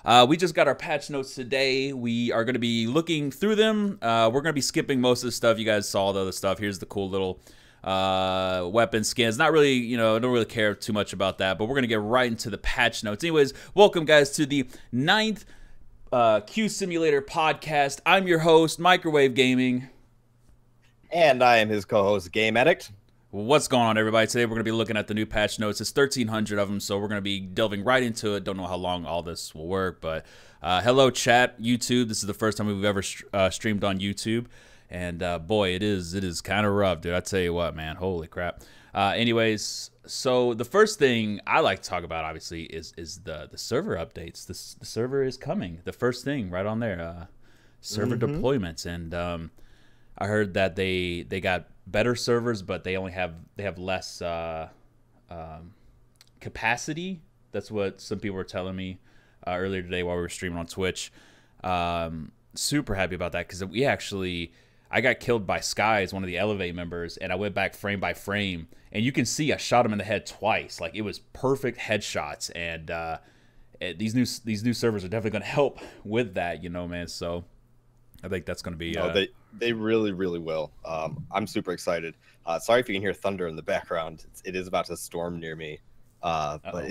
We just got our patch notes today. We are going to be looking through them. We're going to be skipping most of the stuff. You guys saw the other stuff. Here's the cool little weapon skins. Not really, I don't really care too much about that, but we're going to get right into the patch notes. Anyways, welcome guys to the 9th Q Simulator podcast. I'm your host, Microwave Gaming. And I am his co-host, GameAddicts. What's going on, everybody? Today we're going to be looking at the new patch notes. It's 1,300 of them, so we're going to be delving right into it. Don't know how long all this will work, but hello, chat, YouTube. This is the first time we've ever streamed on YouTube, and boy, it is kind of rough, dude. I tell you what, man. Holy crap. Anyways, so the first thing I like to talk about, obviously, is the server updates. The server is coming. The first thing right on there, server deployments, and I heard that they got better servers, but they have less capacity. That's what some people were telling me earlier today while we were streaming on Twitch. Super happy about that because I got killed by Skies, one of the Elevate members, and I went back frame by frame, and you can see I shot him in the head twice. Like, it was perfect headshots, and these new servers are definitely going to help with that, man. So I think that's going to be. They really will. I'm super excited. Sorry if you can hear thunder in the background. It is about to storm near me. But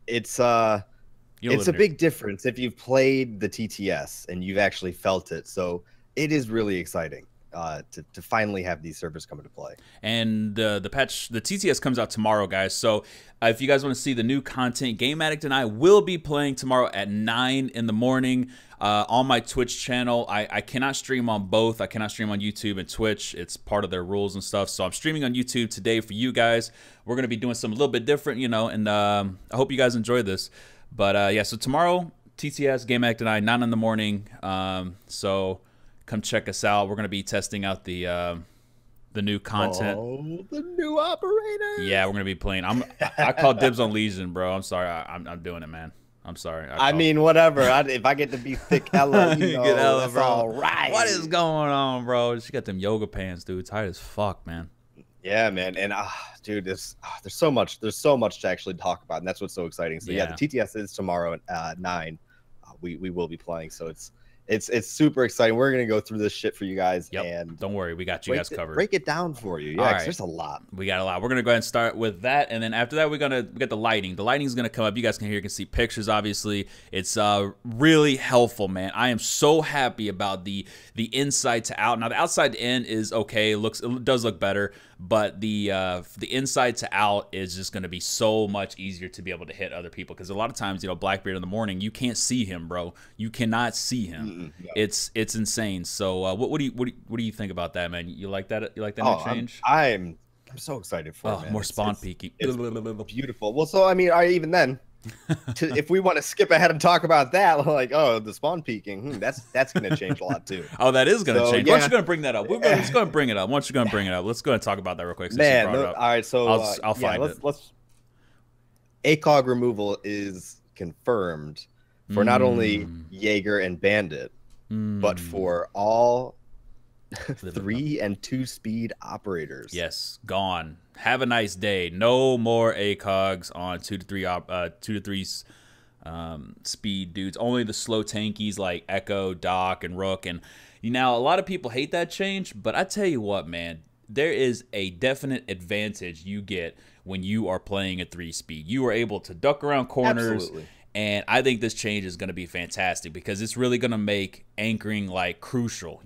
it's a big difference if you've played the TTS and you've actually felt it. So it is really exciting to finally have these servers come into play. And the TTS comes out tomorrow, guys. So if you guys want to see the new content, Game Addict and I will be playing tomorrow at 9 in the morning. On my Twitch channel. I cannot stream on both. I cannot stream on YouTube and Twitch. It's part of their rules and stuff. So I'm streaming on YouTube today for you guys. We're going to be doing something a little bit different, and I hope you guys enjoy this. But yeah, so tomorrow, TTS, Game Act and I, 9 in the morning. So come check us out. We're going to be testing out the new content. Oh, the new operator. Yeah, we're going to be playing. I call dibs on Legion, bro. I'm sorry. I'm doing it, man. I'm sorry. I mean, whatever. If I get to be thick Ella, Ella, that's bro. All right. What is going on, bro? She got them yoga pants, dude. Tight as fuck, man. Yeah, man. And dude, there's so much to actually talk about, and that's what's so exciting. So yeah, the TTS is tomorrow at 9. We will be playing, so it's super exciting. We're gonna go through this shit for you guys, and don't worry, we got you guys covered. Break it down for you. Yeah, there's a lot. We got a lot. We're gonna go ahead and start with that, and then after that, we get the lighting. The lighting is gonna come up. You guys can see pictures. Obviously, it's really helpful, man. I am so happy about the inside to out. Now, the outside to in is okay. It does look better, but the inside to out is just gonna be so much easier to be able to hit other people, because a lot of times, Blackbeard in the morning, you can't see him, bro. You cannot see him. No. It's insane. So what do you think about that, man? You like that? You like that new change? I'm so excited for it, man. More spawn peeking. It's beautiful. Well, so I mean, even then, if we want to skip ahead and talk about that, like, the spawn peeking, that's going to change a lot too. Oh, that is going to change. Yeah. Why don't you going to bring that up? We're just going to bring it up. Once you're going to bring it up, let's go and talk about that real quick. Man, all right. So I'll find it. ACOG removal is confirmed for not only Jaeger and Bandit, but for all 3 and 2 speed operators. Yes, gone. Have a nice day. No more ACOGs on 2 to 3 speed dudes. Only the slow tankies like Echo, Doc, and Rook. And a lot of people hate that change, but I tell you what, man, there is a definite advantage you get when you are playing at 3 speed. You are able to duck around corners. Absolutely. And I think this change is going to be fantastic because it's really going to make anchoring like crucial,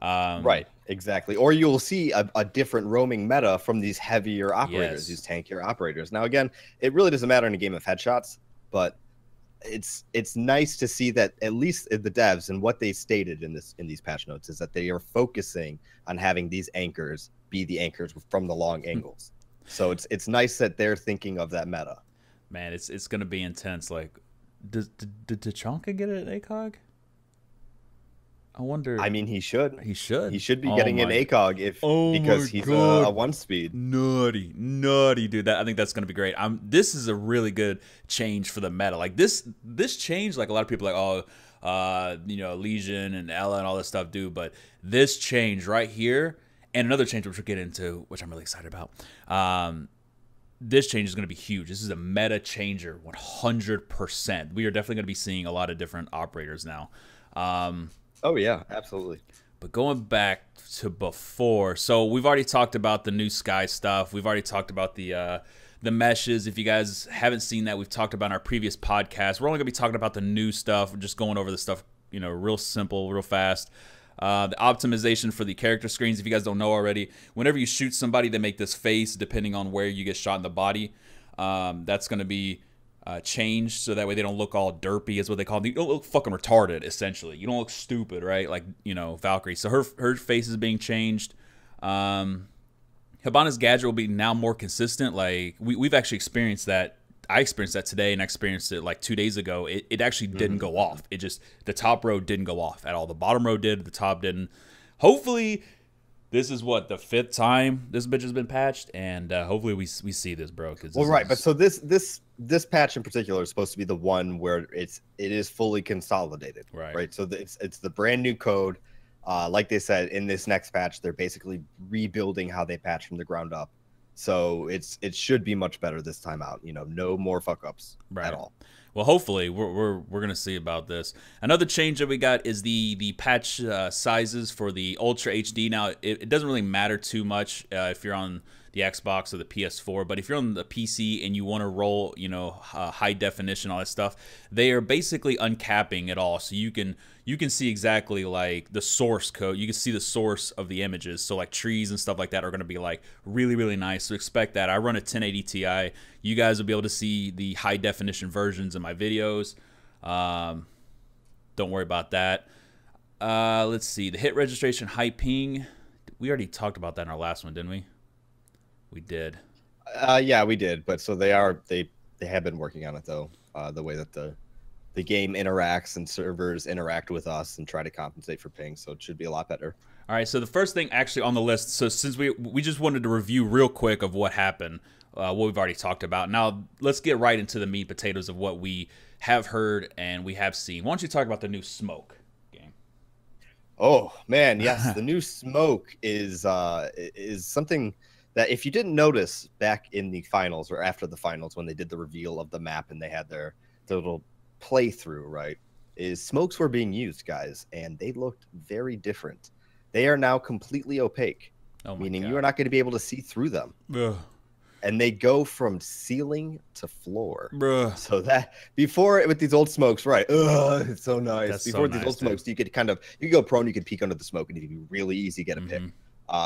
Right, exactly. Or you'll see a different roaming meta from these heavier operators, these tankier operators. Now, again, it really doesn't matter in a game of headshots, but it's nice to see that at least the devs and what they stated in these patch notes is that they are focusing on having these anchors be the anchors from the long angles. So it's nice that they're thinking of that meta. Man, it's gonna be intense. Like, did Tachanka get an ACOG? I wonder. I mean, he should. He should. He should be getting an ACOG because he's a 1-speed. Nutty, dude. I think that's gonna be great. This is a really good change for the meta. Like this change, like a lot of people are like, Legion and Ella and all this stuff do, but this change right here, and another change which we'll get into, which I'm really excited about. this change is going to be huge. This is a meta changer, 100%. We are definitely going to be seeing a lot of different operators now. Oh yeah, absolutely. But going back to before, so we've already talked about the new sky stuff. We've already talked about the meshes. If you guys haven't seen that, we've talked about in our previous podcast. We're only going to be talking about the new stuff. We're just going over the stuff, you know, real simple, real fast. The optimization for the character screens, if you guys don't know already, whenever you shoot somebody, they make this face depending on where you get shot in the body. That's going to be changed so that way they don't look all derpy, is what they call it. You don't look fucking retarded, essentially. You don't look stupid, right? Like, you know, Valkyrie. So her face is being changed. Hibana's gadget will be now more consistent. Like, we've actually experienced that. I experienced that today, and I experienced it like 2 days ago. It actually didn't go off. It just, the top row didn't go off at all. The bottom row did, the top didn't. Hopefully, this is what, the 5th time this bitch has been patched, and hopefully we see this, bro. Well, right, but so this patch in particular is supposed to be the one where it is fully consolidated, right? So it's the brand new code. Like they said, in this next patch, they're basically rebuilding how they patch from the ground up. So it should be much better this time out. You know, no more fuck ups at all. Well, hopefully we're gonna see about this. Another change that we got is the patch sizes for the Ultra HD. Now it doesn't really matter too much if you're on the Xbox or the PS4, but if you're on the PC and you want to roll, you know, high definition, all that stuff, they are basically uncapping it all, so you can see exactly like the source code. You can see the source of the images, so like trees and stuff like that are going to be like really, really nice. So expect that. I run a 1080 Ti. You guys will be able to see the high definition versions of my videos. Don't worry about that. Let's see, the hit registration high ping. We already talked about that in our last one, didn't we? We did. Yeah, we did. But so they have been working on it though. The way that the game interacts and servers interact with us and try to compensate for ping, so it should be a lot better. All right, so the first thing actually on the list, so since we just wanted to review real quick of what happened, what we've already talked about. Now let's get right into the meat and potatoes of what we have heard and we have seen. Why don't you talk about the new smoke game? Oh man, yes, the new smoke is something that if you didn't notice back in the finals or after the finals when they did the reveal of the map and they had their little playthrough, right, is smokes were being used, guys, and they looked very different. They are now completely opaque, meaning you are not going to be able to see through them. Ugh. And they go from ceiling to floor. Bruh. So that before with these old smokes, right? It's so nice. That's before so these nice, old smokes, you could go prone, you could peek under the smoke, and it'd be really easy to get a pick.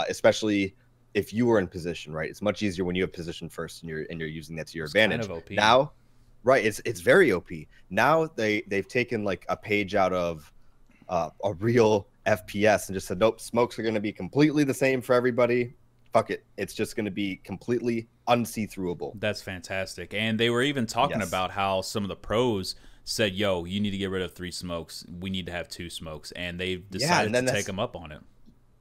Especially if you were in position, right? It's much easier when you have position first and you're using that to your advantage. Kind of OP. Now, right? It's very OP. Now they've taken like a page out of a real FPS and just said, nope, smokes are going to be completely the same for everybody. Fuck it. It's just going to be completely unsee-throughable. That's fantastic. And they were even talking about how some of the pros said, yo, you need to get rid of 3 smokes. We need to have 2 smokes. And they've decided to take them up on it.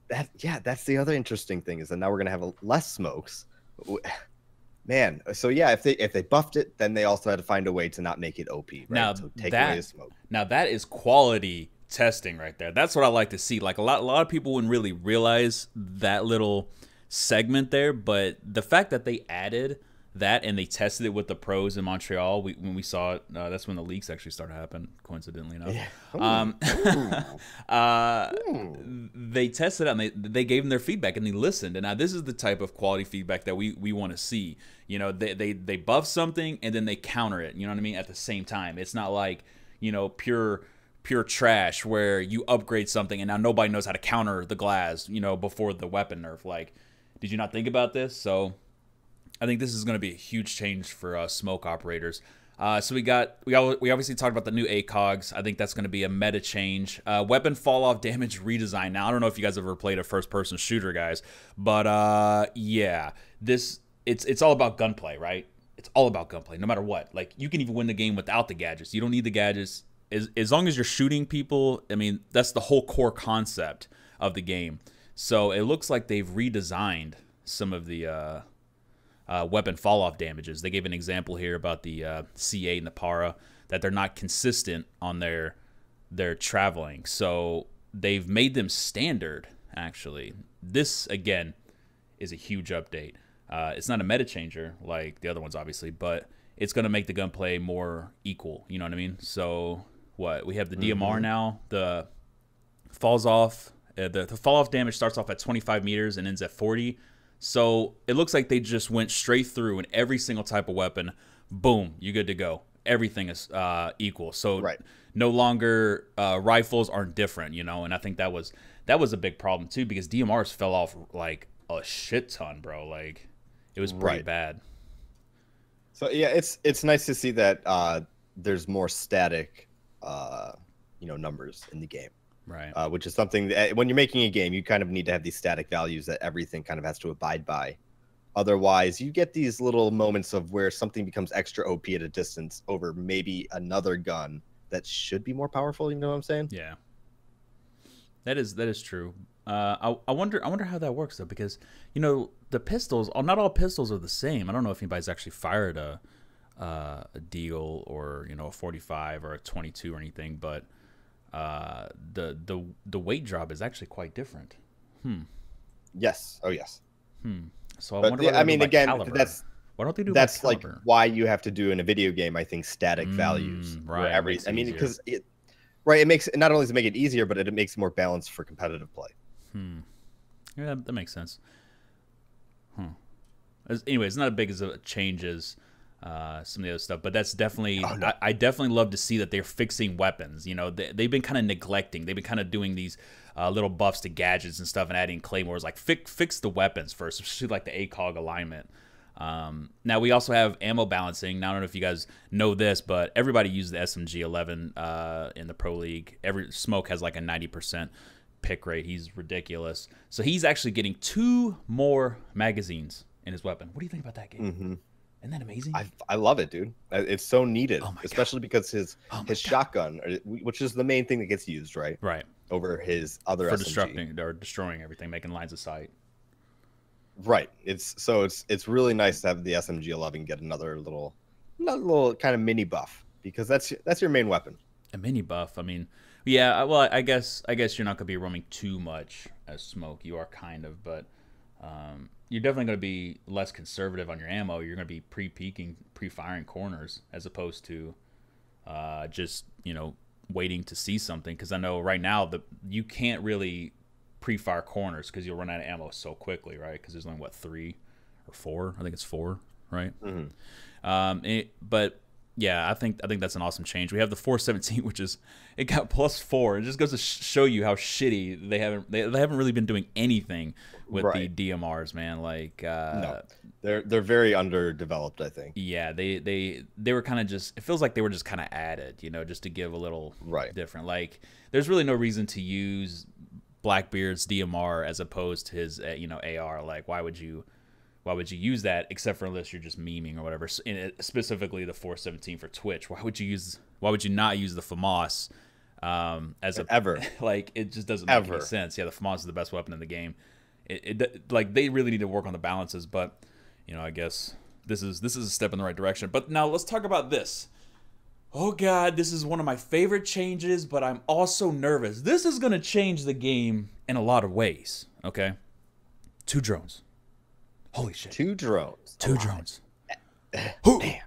That's the other interesting thing is that now we're going to have less smokes. Man, so yeah, if they buffed it, then they also had to find a way to not make it OP, right? Now, so take away the smoke. Now that is quality testing right there. That's what I like to see. Like a lot of people wouldn't really realize that little segment there, but the fact that they added that and they tested it with the pros in Montreal, when we saw it, that's when the leaks actually started happening, coincidentally enough. Yeah. They tested it and they gave them their feedback and they listened. And now this is the type of quality feedback that we want to see. You know, they buff something and then they counter it, you know what I mean, at the same time. It's not like, you know, pure trash where you upgrade something and now nobody knows how to counter the glass, you know, before the weapon nerf. Like, did you not think about this? So I think this is going to be a huge change for smoke operators. So we obviously talked about the new ACOGs. I think that's going to be a meta change. Weapon fall off damage redesign. Now I don't know if you guys ever played a first person shooter, guys, but yeah, it's all about gunplay, right? It's all about gunplay, no matter what. Like you can even win the game without the gadgets. You don't need the gadgets as long as you're shooting people. I mean, that's the whole core concept of the game. So it looks like they've redesigned some of the weapon fall-off damages. They gave an example here about the C8 and the Para, that they're not consistent on their traveling. So they've made them standard, actually. This, again, is a huge update. It's not a meta changer like the other ones, obviously, but it's going to make the gunplay more equal. You know what I mean? So what we have the DMR now. The falls off. The fall off damage starts off at 25 meters and ends at 40. So it looks like they just went straight through, and every single type of weapon, boom, you're good to go. Everything is equal. So no longer rifles aren't different, you know. And I think that was a big problem too, because DMRs fell off like a shit ton, bro. Like it was pretty bad. So yeah, it's nice to see that there's more static, numbers in the game. Right. Which is something that when you're making a game, you kind of need to have these static values that everything kind of has to abide by. Otherwise, you get these little moments of where something becomes extra OP at a distance over maybe another gun that should be more powerful. You know what I'm saying? Yeah. That is true. I wonder how that works though, because the pistols. Not all pistols are the same. I don't know if anybody's actually fired a Deagle or a 45 or a 22 or anything, but. The weight drop is actually quite different. Yes. Oh yes. So I wonder. I mean, again, why don't they do? That's like why you have to do in a video game. I think static values. Right. I mean, because it makes not only does it make it easier, but it makes it more balanced for competitive play. Yeah, that makes sense. Anyway, it's not as big as a change as some of the other stuff, but that's definitely I definitely love to see that they're fixing weapons. They've been kind of neglecting. They've been kind of doing these little buffs to gadgets and stuff and adding claymores. Like fix the weapons first, especially like the ACOG alignment. Now we also have ammo balancing. Now I don't know if you guys know this, but everybody uses the SMG 11 in the Pro League. Every Smoke has like a 90% pick rate. He's ridiculous. So he's actually getting 2 more magazines in his weapon. What do you think about that game? Isn't that amazing? I love it, dude. It's so needed, especially because his shotgun, which is the main thing that gets used, right? Right. Over his other SMG. Destroying everything, making lines of sight. Right. It's really nice to have the SMG 11 get another little kind of mini buff, because that's your main weapon. A mini buff. I mean, yeah. Well, I guess you're not gonna be roaming too much as Smoke. You are kind of, but. You're definitely going to be less conservative on your ammo. You're going to be pre-peeking, pre-firing corners as opposed to just, waiting to see something. Because I know right now you can't really pre-fire corners because you'll run out of ammo so quickly, right? Because there's only, 3 or 4? I think it's 4, right? But yeah, I think that's an awesome change. We have the 417, which is it got +4. It just goes to show you how shitty they haven't really been doing anything with the DMRs, man. Like no, they're very underdeveloped, I think. Yeah, they were kind of just. It feels like they were just kind of added, just to give a little different. Like there's really no reason to use Blackbeard's DMR as opposed to his AR. Like why would you use that except for unless you're just memeing or whatever? Specifically the 417 for Twitch. Why would you not use the FAMAS ever? Like it just doesn't make any sense. Yeah, the FAMAS is the best weapon in the game. Like they really need to work on the balances, but I guess this is a step in the right direction. But now let's talk about this. Oh god, this is one of my favorite changes, but I'm also nervous. This is going to change the game in a lot of ways, okay? 2 drones. Holy shit. 2 drones. 2 drones. Damn.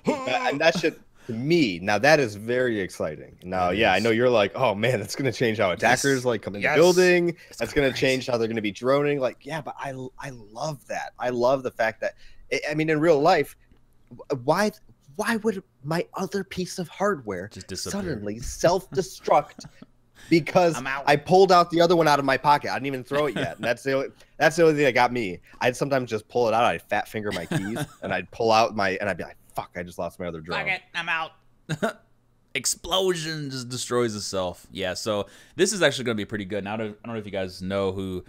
And that shit, to me, now that is very exciting. Now, I know you're like, oh man, that's going to change how attackers come in the building. That's going to change how they're going to be droning. Like, yeah, but I love that. I love the fact that, I mean, in real life, why would my other piece of hardware just suddenly self-destruct? Because I pulled out the other one out of my pocket. I didn't even throw it yet. And that's the only thing that got me. I'd sometimes just pull it out. I'd fat finger my keys, and I'd pull out and I'd be like, fuck, I just lost my other drone. Fuck it, I'm out. Explosion just destroys itself. Yeah, so this is actually going to be pretty good. Now, I don't know if you guys know who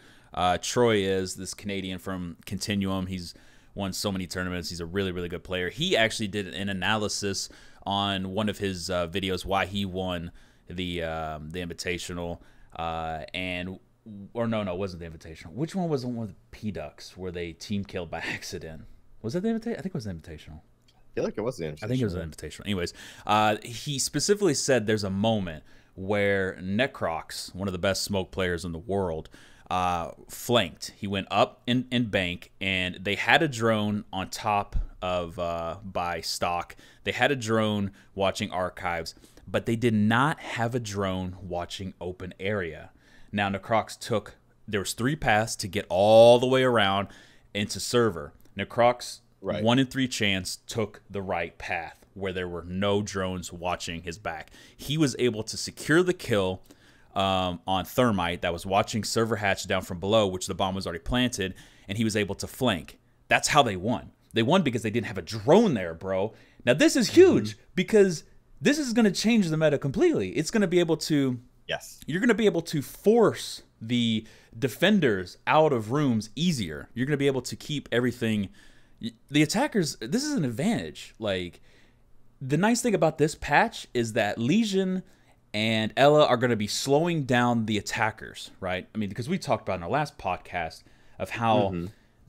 Troy is, this Canadian from Continuum. He's won so many tournaments. He's a really, really good player. He actually did an analysis on one of his videos why he won the Invitational, or no, it wasn't the Invitational. Which one was the one with P-Ducks where they team killed by accident? Was that the Invitational? I think it was the Invitational. I feel like it was the Invitational. I think it was the Invitational. Anyways, he specifically said there's a moment where Necrox, one of the best Smoke players in the world, flanked. He went up in bank, and they had a drone on top of by stock. They had a drone watching archives, but they did not have a drone watching open area. Now, Necrox took, there was 3 paths to get all the way around into server. Necrox, 1 in 3 chance, took the right path where there were no drones watching his back. He was able to secure the kill on Thermite that was watching server hatch down from below, which the bomb was already planted, and he was able to flank. That's how they won. They won because they didn't have a drone there, bro. Now, this is huge because this is going to change the meta completely. It's going to be able to... Yes. You're going to be able to force the defenders out of rooms easier. You're going to be able to keep everything... The attackers, this is an advantage. Like, the nice thing about this patch is that Legion and Ella are going to be slowing down the attackers, right? I mean, because we talked about in our last podcast of how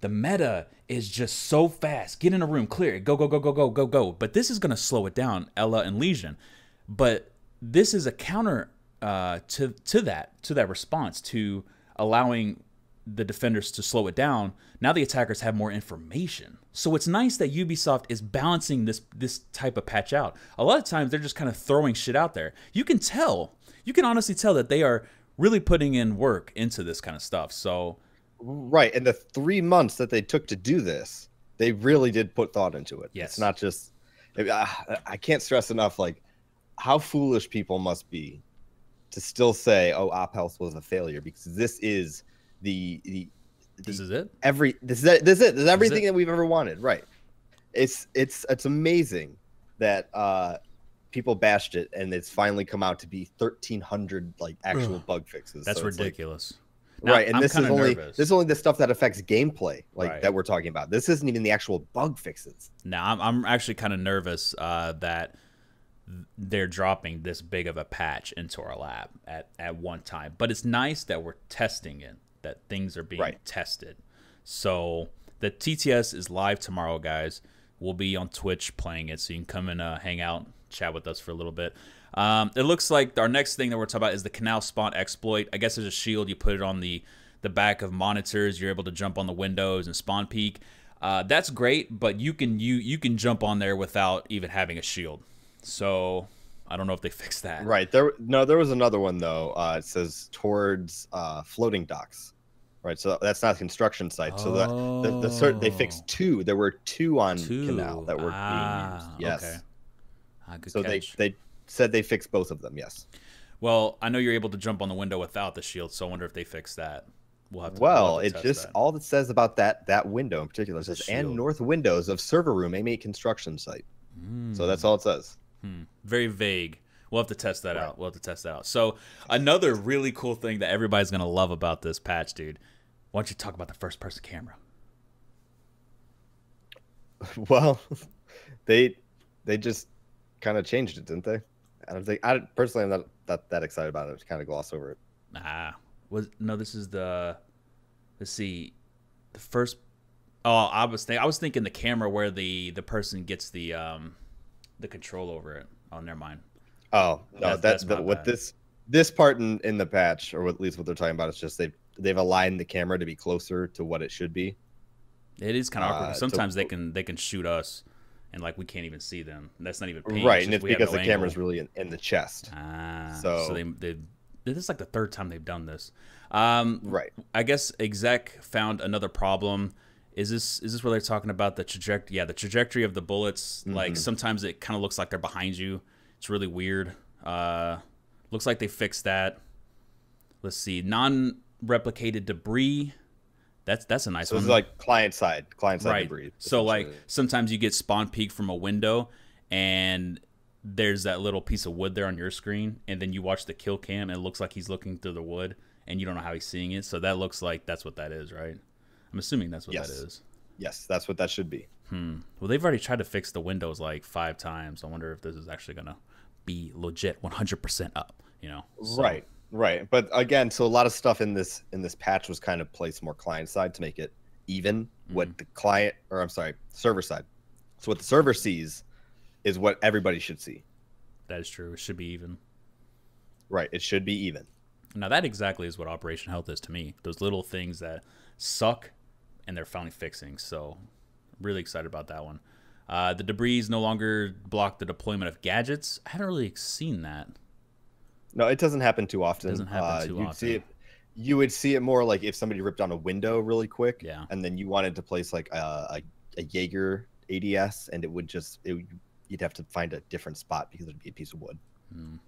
the meta is just so fast. Get in a room, clear it, go, go, go, go, go, go, go. But this is going to slow it down, Ella and Legion. But this is a counter to that response, to allowing the defenders to slow it down. Now the attackers have more information. So it's nice that Ubisoft is balancing this type of patch out. A lot of times they're just kind of throwing shit out there. You can honestly tell that they are really putting in work into this kind of stuff. So right, and the 3 months that they took to do this, they really did put thought into it. Yes. It's not just I can't stress enough like how foolish people must be to still say, oh, Op Health was a failure, because this is this is it. This is everything that we've ever wanted. Right. It's amazing that people bashed it, and it's finally come out to be 1,300 like actual bug fixes. That's so ridiculous. Like, now, right, and this is only the stuff that affects gameplay, like that we're talking about. This isn't even the actual bug fixes. Now, I'm actually kind of nervous that they're dropping this big of a patch into our lab at one time. But it's nice that we're testing it, that things are being tested. So the TTS is live tomorrow, guys. We'll be on Twitch playing it, so you can come and hang out, chat with us for a little bit. It looks like our next thing that we're talking about is the canal spawn exploit. I guess there's a shield. You put it on the back of monitors. You're able to jump on the windows and spawn peek. That's great, but you can jump on there without even having a shield. So I don't know if they fixed that. Right. There was another one though. It says towards floating docks. Right. So that's not a construction site. So they fixed 2. There were 2 on canal that were being used. Yes. Okay. Good so catch. they said they fixed both of them. Yes. Well, I know you're able to jump on the window without the shield, so I wonder if they fixed that. We'll have to. Well, it just all it says about that window in particular says and north windows of server room A8 construction site. So that's all it says. Very vague. We'll have to test that out. We'll have to test that out. So another really cool thing that everybody's gonna love about this patch, dude. Why don't you talk about the first-person camera? Well, they just kind of changed it, didn't they? I personally am not that excited about it. Just kind of gloss over it. This is the. Let's see, the first. Oh, I was thinking the camera where the person gets the control over it. Oh, never mind. Oh no, that's what this part in the patch, or at least what they're talking about, is just they've aligned the camera to be closer to what it should be. It is kind of awkward. Sometimes they can shoot us, and like we can't even see them. And that's not even paint, right, and it's because the camera's really in the chest. So they this is like the 3rd time they've done this. Right. I guess exec found another problem. Is this where they're talking about the trajectory? Yeah, the trajectory of the bullets. Like sometimes it kind of looks like they're behind you. It's really weird. Looks like they fixed that. Let's see, non-replicated debris. That's a nice one. So it's like client side debris. So like sometimes you get spawn peek from a window, and there's that little piece of wood there on your screen, and then you watch the kill cam, and it looks like he's looking through the wood, and you don't know how he's seeing it. So that looks like that's what that is, right? I'm assuming that's what that is. Yes, that's what that should be. Well, they've already tried to fix the windows like 5 times. I wonder if this is actually gonna be legit 100% up. You know? So. Right. But again, so a lot of stuff in this patch was kind of placed more client side to make it even what the server side. So what the server sees is what everybody should see. That is true. It should be even. Right. It should be even. Now that exactly is what Operation Health is to me. Those little things that suck and they're finally fixing. So really excited about that one. The debris no longer block the deployment of gadgets. I haven't really seen that. No, it doesn't happen too often. It doesn't happen too often. You would see it more like if somebody ripped on a window really quick, yeah, and then you wanted to place like a Jaeger ADS, and you'd have to find a different spot because it'd be a piece of wood,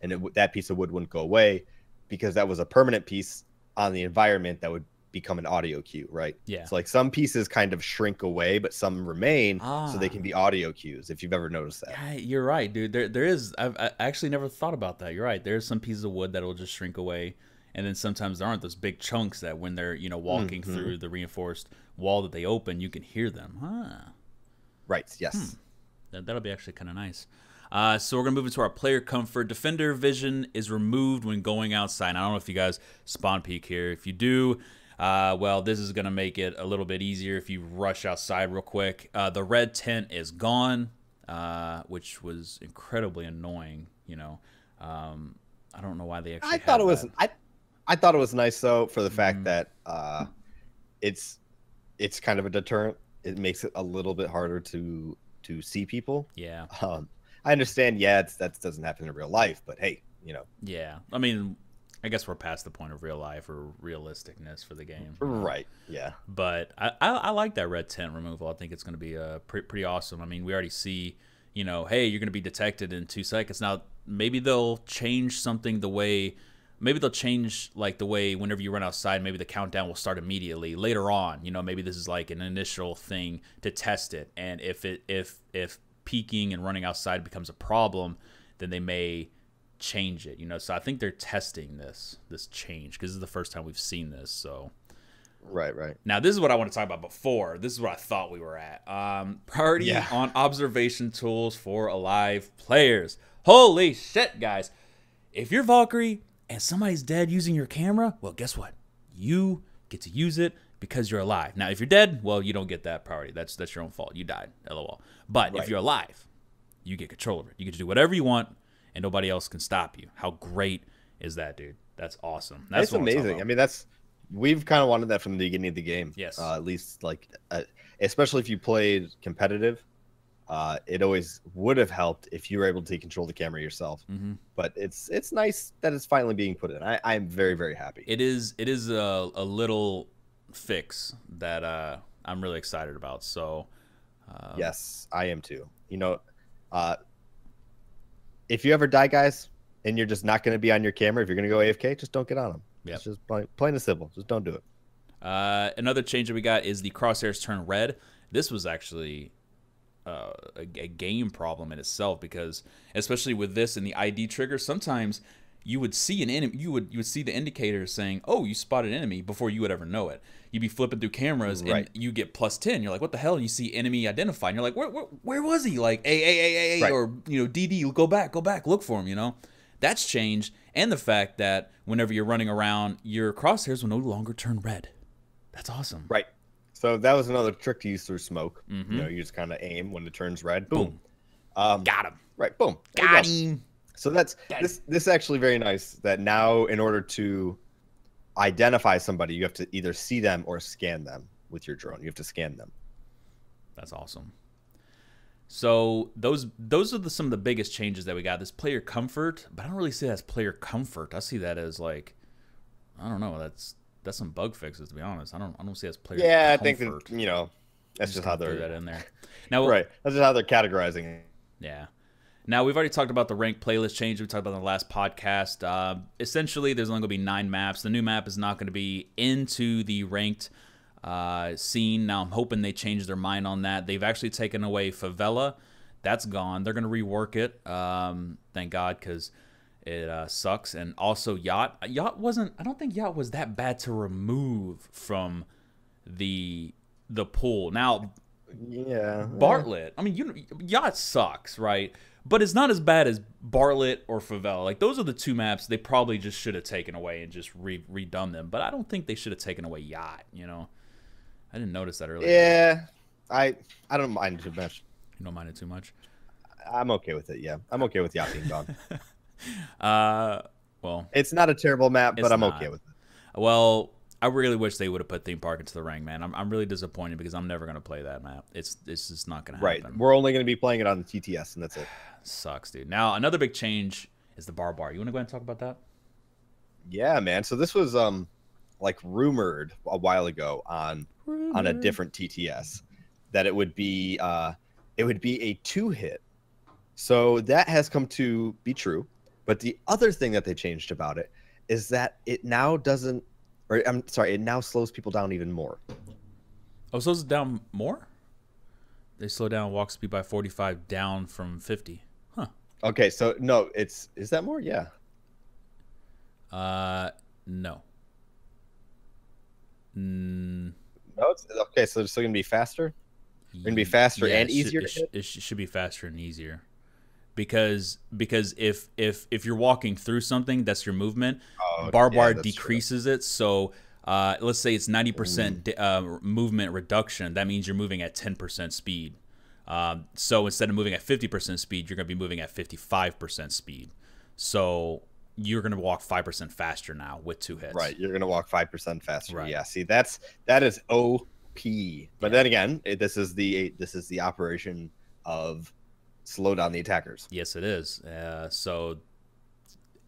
and that piece of wood wouldn't go away because that was a permanent piece on the environment that would become an audio cue, right? Yeah. So like some pieces kind of shrink away, but some remain, so they can be audio cues. If you've ever noticed that. Yeah, you're right, dude. There is. I actually never thought about that. You're right. There's some pieces of wood that will just shrink away, and then sometimes there aren't those big chunks that when they're walking through the reinforced wall that they open, you can hear them. Huh. Right. Yes. That'll be actually kind of nice. So we're going to move into our player comfort. Defender vision is removed when going outside. I don't know if you guys spawn peek here. If you do, well, this is going to make it a little bit easier if you rush outside real quick. The red tint is gone, which was incredibly annoying. I don't know why they actually I thought it was nice, though, for the fact that it's kind of a deterrent. It makes it a little bit harder to see people. Yeah. I understand, that doesn't happen in real life, but hey, Yeah, I mean, I guess we're past the point of real life or realisticness for the game. Right, yeah. But I like that red tint removal. I think it's going to be pretty awesome. I mean, we already see, hey, you're going to be detected in 2 seconds. Now, maybe they'll change something maybe they'll change like the way whenever you run outside, maybe the countdown will start immediately later on. Maybe this is like an initial thing to test it. And if peeking and running outside becomes a problem, then they may change it. So I think they're testing this change because this is the first time we've seen this. So right. Now this is what I want to talk about before. This is what I thought we were at. Priority on observation tools for alive players. Holy shit, guys. If you're Valkyrie and somebody's dead using your camera, well, guess what? You get to use it because you're alive. Now, if you're dead, well, you don't get that priority. That's your own fault. You died, LOL. But if you're alive, you get control of it. You get to do whatever you want, and nobody else can stop you. How great is that, dude? That's awesome. That's amazing. I mean, we've kind of wanted that from the beginning of the game. Yes. At least, especially if you played competitive. It always would have helped if you were able to control the camera yourself. But it's nice that it's finally being put in. I am very, very happy. It is a little fix that I'm really excited about. So yes, I am too. If you ever die, guys, and you're just not going to be on your camera, if you're going to go AFK, just don't get on them. Yep. It's just plain and simple. Just don't do it. Another change that we got is the crosshairs turn red. This was actually a game problem in itself, because especially with this and the ID trigger, sometimes you would see an enemy, you would see the indicator saying, "Oh, you spotted an enemy," before you would ever know it. You'd be flipping through cameras and you get +10. You're like, "What the hell?" And you see enemy identified. And you're like, "Where was he?" Like, A, or DD, go back, look for him. That's changed, and the fact that whenever you're running around, your crosshairs will no longer turn red. That's awesome. Right. So that was another trick to use through smoke. You just kind of aim when it turns red. Boom. Got him. Right. Boom. Got him. So this is actually very nice that now in order to identify somebody, you have to either see them or scan them with your drone. You have to scan them. That's awesome. So those are some of the biggest changes that we got. This player comfort, but I don't really see that as player comfort. I see that as like, I don't know, that's some bug fixes, to be honest. I don't see it as player comfort. I think that, that's just how they're that in there. Now, right. That's just how they're categorizing it. Yeah. Now, we've already talked about the ranked playlist change we talked about in the last podcast. Essentially, there's only going to be 9 maps. The new map is not going to be into the ranked scene. Now, I'm hoping they change their mind on that. They've actually taken away Favela. That's gone. They're going to rework it. Thank God, because it sucks. And also Yacht. I don't think Yacht was that bad to remove from the pool. Now, Bartlett. I mean, Yacht sucks, right? But it's not as bad as Bartlett or Favela. Like, those are the 2 maps they probably just should have taken away and just redone them. But I don't think they should have taken away Yacht, I didn't notice that earlier. Yeah, I don't mind it too much. You don't mind it too much? I'm okay with it, yeah. I'm okay with Yacht being gone. Well, it's not a terrible map, but I'm okay with it. Well, I really wish they would have put Theme Park into the ring, man. I'm really disappointed because I'm never gonna play that map. It's just not gonna happen. Right. We're only gonna be playing it on the TTS, and that's it. Sucks, dude. Now another big change is the Barbed Wire. You want to go ahead and talk about that? Yeah, man. So this was like rumored a while ago on a different TTS that it would be a 2-hit. So that has come to be true. But the other thing that they changed about it is that it now doesn't, or I'm sorry, it now slows people down even more. Oh, slows it down more? They slow down walk speed by 45 down from 50. Huh. Okay, so no, is that more? Yeah. No. No, it's okay. So it's still gonna be faster. Gonna be faster and easier. It should be faster and easier, because if you're walking through something, that's your movement. Barbed wire decreases it. So let's say it's 90% movement reduction. That means you're moving at 10% speed. So instead of moving at 50% speed, you're gonna be moving at 55% speed. So you're going to walk 5% faster now with 2 hits. Right. You're going to walk 5% faster. Right. Yeah. See, that is OP. But then again, this is the operation of slow down the attackers. Yes, it is. So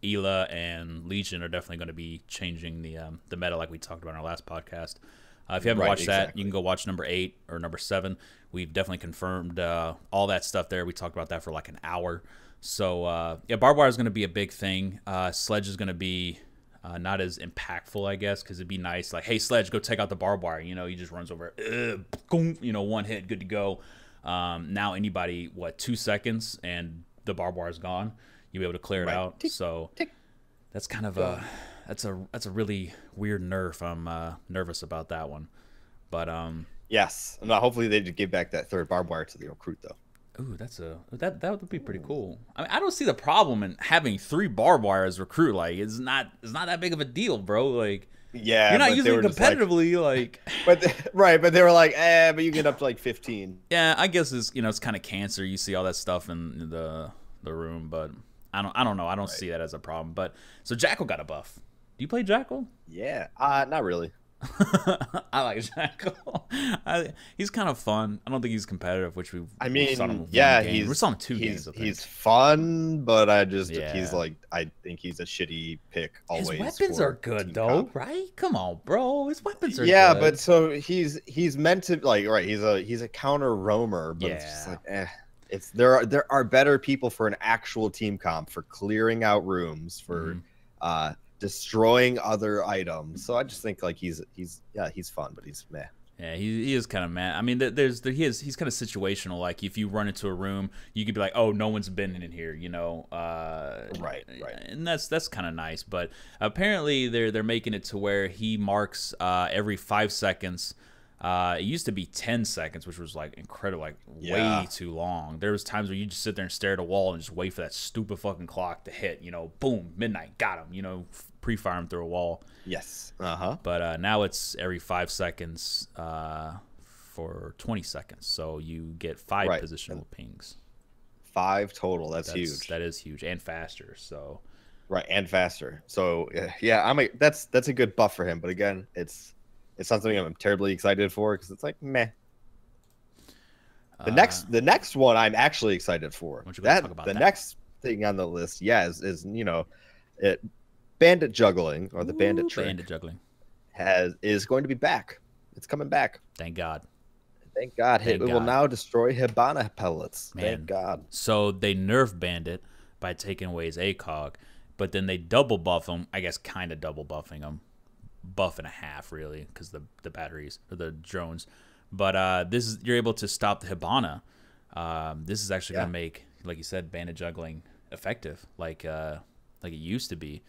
Ela and Legion are definitely going to be changing the meta like we talked about in our last podcast. If you haven't watched that, you can go watch number 8 or number 7. We've definitely confirmed all that stuff there. We talked about that for like an hour. So, yeah, Barbed Wire is going to be a big thing. Sledge is going to be not as impactful, I guess, because it'd be nice. Like, hey, Sledge, go take out the Barbed Wire. You know, he just runs over, you know, 1 hit, good to go. Now anybody, 2 seconds, and the Barbed Wire is gone. You'll be able to clear it out. Tick, so tick. That's kind of that's a really weird nerf. I'm nervous about that one. But yes. No, hopefully they just give back that 3rd Barbed Wire to the recruit, though. Ooh, that would be pretty cool. I mean, I don't see the problem in having 3 Barbed Wire as recruit. Like, it's not that big of a deal, bro. Like, yeah, you're not using it competitively, like. But they were like, but you get up to like 15. Yeah, I guess it's kind of cancer. You see all that stuff in the room, but I don't know. I don't see that as a problem. But so Jackal got a buff. Do you play Jackal? Yeah, not really. I like Jackal. He's kind of fun. I don't think he's competitive, which we saw him we saw him 2 games. He's fun, but he's like, I think he's a shitty pick always. His weapons are good though, right? Come on, bro. His weapons are good. Yeah, but so he's meant to like he's a counter roamer, but it's just like there are better people for an actual team comp for clearing out rooms for destroying other items. So I just think like he's fun, but he's meh. Yeah, he is kind of mad. I mean, he's kind of situational. Like if you run into a room, you could be like, oh, no one's been in here, you know. Right. And that's kind of nice. But apparently they're making it to where he marks every 5 seconds. It used to be 10 seconds, which was like incredible, like way too long. There was times where you just sit there and stare at a wall and just wait for that stupid fucking clock to hit. You know, boom, midnight, got him. You know, pre-fire him through a wall. Yes. But now it's every 5 seconds for 20 seconds. So you get 5 positional pings. 5 total. That's huge. That is huge and faster. So. Right, and faster. So yeah, that's a good buff for him. But again, it's not something I'm terribly excited for because it's like meh. The next one I'm actually excited for. Next thing on the list, is bandit juggling or the bandit trick. Bandit juggling is going to be back. It's coming back. Thank God. Thank God. It will now destroy Hibana pellets. Man. Thank God. So they nerf bandit by taking away his ACOG, but then they double buff him. I guess kind of double buffing him. Buff and a half really because the batteries or the drones, but you're able to stop the Hibana. This is actually gonna make, like you said, bandit juggling effective like it used to be.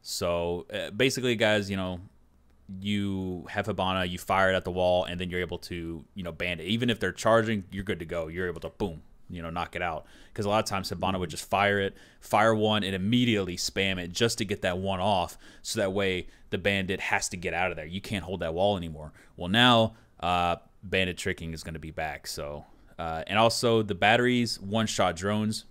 So basically, guys, you have Hibana, you fire it at the wall, and then you're able to bandit. Even if they're charging, you're good to go. You're able to boom, knock it out. Because a lot of times Hibana would just fire one, and immediately spam it just to get that one off. So that way the bandit has to get out of there. You can't hold that wall anymore. Well, now bandit tricking is going to be back. So and also the batteries, one-shot drones.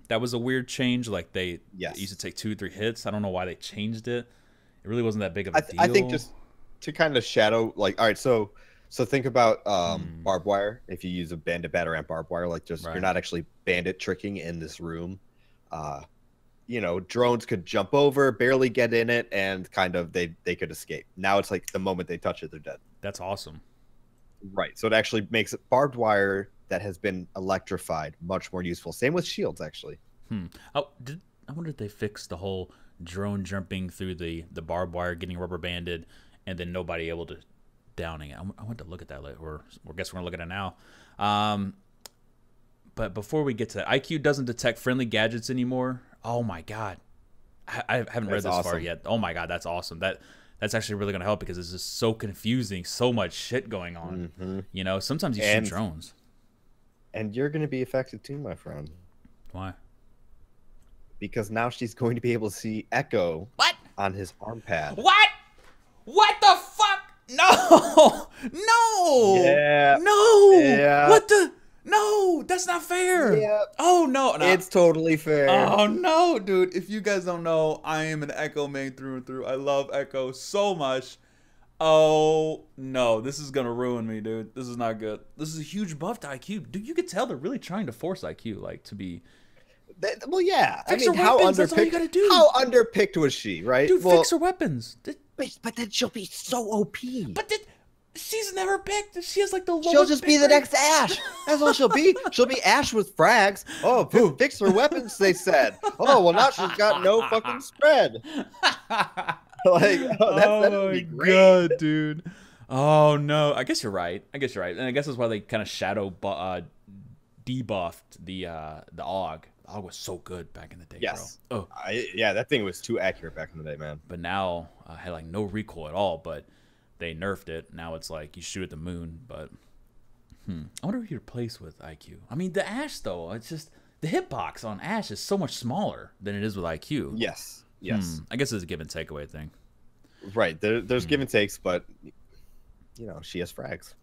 That was a weird change. Like they Yes. used to take 2 or 3 hits. I don't know why they changed it. It really wasn't that big of a deal. I think just to kind of shadow, like, all right, so think about barbed wire. If you use a bandit batarang barbed wire, like just you're not actually bandit tricking in this room. You know, drones could jump over, barely get in it, and kind of they could escape. Now it's like the moment they touch it, they're dead. That's awesome. Right. So it actually makes it barbed wire that has been electrified much more useful. Same with shields, actually. Oh, I wonder if they fixed the whole drone jumping through the barbed wire, getting rubber banded, and then nobody able to downing it. I want to look at that later, or I guess we're gonna look at it now. But before we get to that, IQ doesn't detect friendly gadgets anymore. Oh my god, I haven't read this far yet. Oh my god, that's awesome. That's actually really gonna help because it's just so confusing, so much shit going on. You know, sometimes you shoot drones, and you're gonna be affected too, my friend. Why? Because now she's going to be able to see Echo on his arm pad. What? What the fuck? No! No! Yeah. No! Yeah. What the? No, that's not fair. Yeah. Oh, no. It's totally fair. Oh, no, dude. If you guys don't know, I am an Echo main through and through. I love Echo so much. Oh, no. This is going to ruin me, dude. This is not good. This is a huge buff to IQ. Dude, you could tell they're really trying to force IQ, like, to be... Well, yeah. Fix her weapons. That's all you gotta do. How underpicked was she, right? Dude, fix her weapons. But then she'll be so OP. But she's never picked. She has like the lowest. She'll just be the next Ash. That's all she'll be. She'll be Ash with frags. Oh, fix her weapons, they said. Oh, well, now she's got no fucking spread. Like, oh my god, dude. Oh no. I guess you're right. And I guess that's why they kind of shadow debuffed the AUG. AUG was so good back in the day, bro. Oh, yeah, that thing was too accurate back in the day, man. But now had like no recoil at all. But they nerfed it. Now it's like you shoot at the moon. But I wonder if you replace with IQ. I mean, the Ash though, it's just the hitbox on Ash is so much smaller than it is with IQ. Yes. I guess it's a give and take away thing. Right. There's give and takes, but you know she has frags.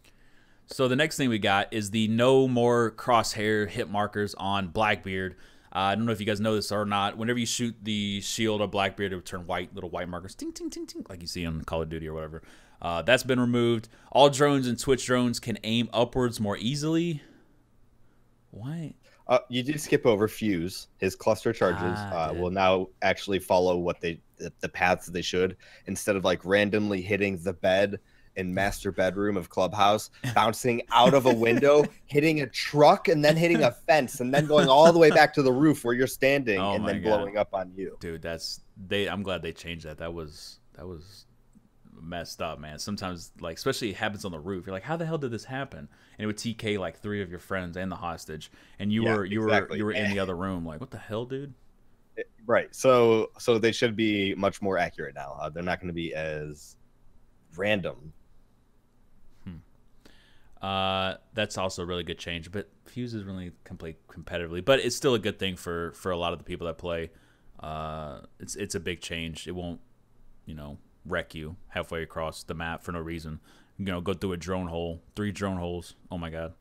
So the next thing we got is the no more crosshair hit markers on Blackbeard. I don't know if you guys know this or not. Whenever you shoot the shield of Blackbeard, it would turn white, little white markers, ting, ting, ting, ting, like you see on Call of Duty or whatever. That's been removed. All drones and Twitch drones can aim upwards more easily. Why? You did skip over Fuse. His cluster charges will now actually follow what the paths they should, instead of like randomly hitting the bed in master bedroom of Clubhouse, bouncing out of a window, hitting a truck, and then hitting a fence, and then going all the way back to the roof where you're standing, and then blowing up on you. Dude, I'm glad they changed that. That was messed up, man. Sometimes, like, especially it happens on the roof. You're like, how the hell did this happen? And it would TK like 3 of your friends and the hostage, and you were in the other room. Like, what the hell, dude? Right. So they should be much more accurate now. They're not going to be as random. That's also a really good change, but Fuse is really competitively, but it's still a good thing for a lot of the people that play. It's a big change. It won't, wreck you halfway across the map for no reason. Go through a drone hole, 3 drone holes. Oh my god,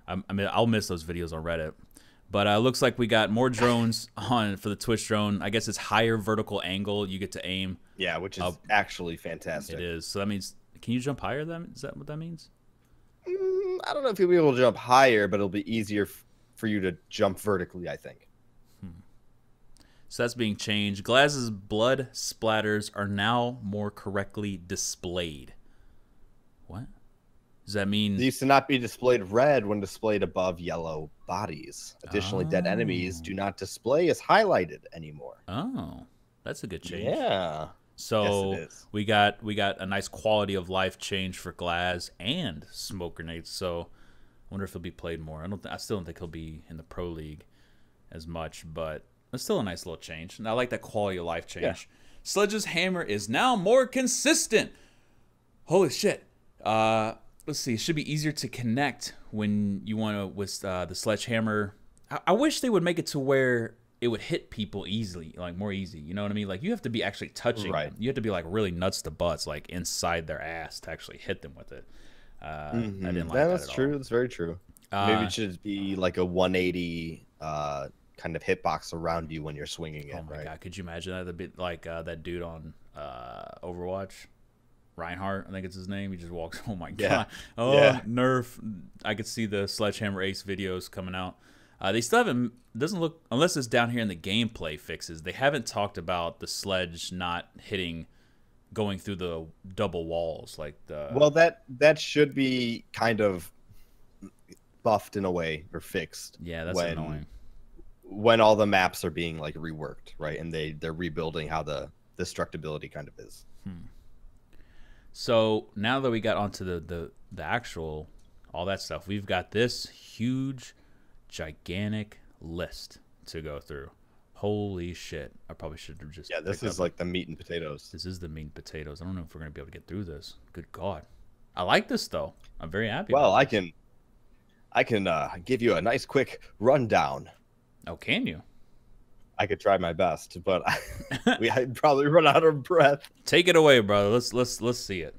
I'll miss those videos on Reddit. But looks like we got more drones on for the Twitch drone. I guess it's higher vertical angle. You get to aim. Yeah, which is actually fantastic. It is. So that means, can you jump higher then? Is that what that means? I don't know if you'll be able to jump higher, but it'll be easier for you to jump vertically, I think. So that's being changed. Glaz's blood splatters are now more correctly displayed. What? Does that mean... They used to not be displayed red when displayed above yellow bodies. Additionally, dead enemies do not display as highlighted anymore. Oh, that's a good change. Yeah. So yes, it is. we got a nice quality of life change for Glaz and smoke grenades. So I wonder if he'll be played more. I still don't think he'll be in the pro league as much, but it's still a nice little change. And I like that quality of life change. Yeah. Sledge's hammer is now more consistent. Holy shit. Let's see. It should be easier to connect when you want to with the sledgehammer. I wish they would make it to where it would hit people easily, like more easy. You know what I mean? Like you have to be actually touching them. You have to be like really nuts to butts, like inside their ass to actually hit them with it. I didn't like that That's at true. all. That's very true. Maybe it should be like a 180 kind kind of hitbox around you when you're swinging it. Oh my right? god, could you imagine that? A bit like that dude on Overwatch, Reinhardt, I think it's his name. He just walks. Oh my god. Oh, Nerf. I could see the Sledgehammer Ace videos coming out. They still haven't. Doesn't look, unless it's down here in the gameplay fixes. They haven't talked about the sledge not hitting, going through the double walls like the. Well, that should be kind of buffed in a way or fixed. Yeah, that's annoying. When all the maps are being like reworked, right, and they're rebuilding how the destructibility kind of is. So now that we got onto the actual all that stuff, we've got this huge, gigantic list to go through. Holy shit! I probably should have just. Yeah, this is like the meat and potatoes. This is the meat and potatoes. I don't know if we're gonna be able to get through this. Good God, I like this though. I'm very happy. Well, I can give you a nice quick rundown. Oh, can you? I could try my best, but I'd probably run out of breath. Take it away, brother. Let's see it.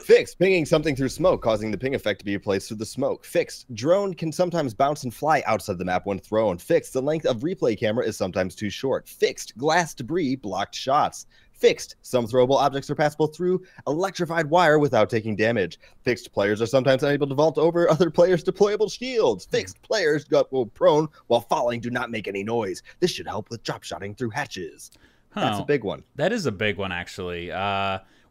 Fixed. Pinging something through smoke, causing the ping effect to be replaced through the smoke. Fixed. Drone can sometimes bounce and fly outside the map when thrown. Fixed. The length of replay camera is sometimes too short. Fixed. Glass debris blocked shots. Fixed. Some throwable objects are passable through electrified wire without taking damage. Fixed. Players are sometimes unable to vault over other players' deployable shields. Fixed. Players go prone while falling do not make any noise. This should help with drop shotting through hatches. That's a big one. That is a big one, actually.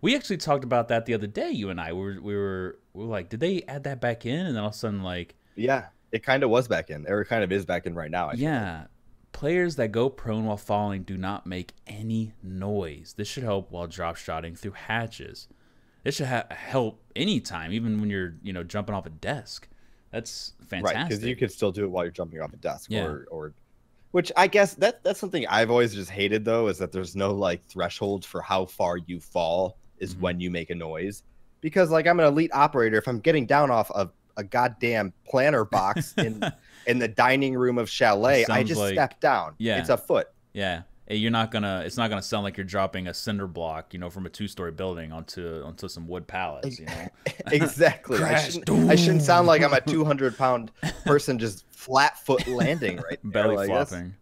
We actually talked about that the other day. You and I, we were like, did they add that back in? And then all of a sudden, like, yeah, it kind of was back in, or it kind of is back in right now. I think. Players that go prone while falling do not make any noise. This should help while drop shotting through hatches. This should help anytime, even when you're jumping off a desk. That's fantastic. Right, because you could still do it while you're jumping off a desk, or which I guess that's something I've always just hated though, is that there's no like threshold for how far you fall is when you make a noise. Because like I'm an elite operator, if I'm getting down off of a goddamn planter box in the dining room of Chalet, I just step down. Yeah, it's a foot. Yeah, you're not gonna. It's not gonna sound like you're dropping a cinder block, from a 2-story building onto some wood pallets. Exactly. I shouldn't sound like I'm a 200-pound person just flat foot landing right there. Belly flopping.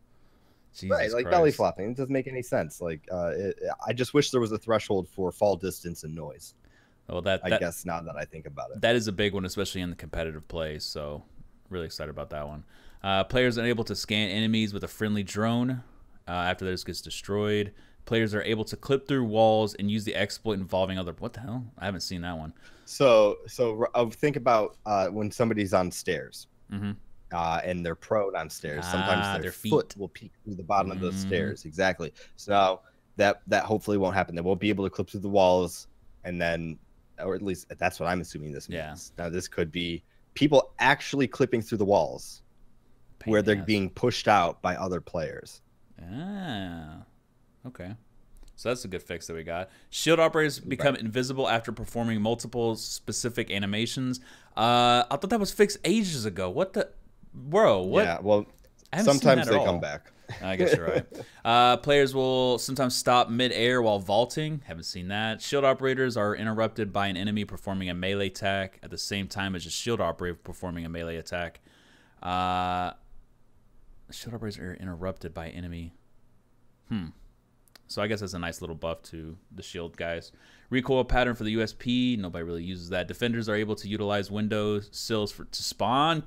Right, like belly flopping. It doesn't make any sense. Like, I just wish there was a threshold for fall distance and noise. Well, I guess now that I think about it, that is a big one, especially in the competitive play. So, really excited about that one. Players are able to scan enemies with a friendly drone after this gets destroyed. Players are able to clip through walls and use the exploit involving other. What the hell? I haven't seen that one. So think about when somebody's on stairs. And they're prone on stairs. Sometimes their foot will peek through the bottom of those stairs. Exactly. So that hopefully won't happen. They won't be able to clip through the walls, and then, or at least that's what I'm assuming this means. Now this could be people actually clipping through the walls where they're being pushed out by other players. Okay. So that's a good fix that we got. Shield operators become invisible after performing multiple specific animations. I thought that was fixed ages ago. What the... Bro, what? Yeah, well, sometimes they come back. I guess you're right. Players will sometimes stop mid-air while vaulting. Haven't seen that. Shield operators are interrupted by an enemy performing a melee attack at the same time as a shield operator performing a melee attack. Shield operators are interrupted by enemy. So I guess that's a nice little buff to the shield guys. Recoil pattern for the USP. Nobody really uses that. Defenders are able to utilize window sills to spawn.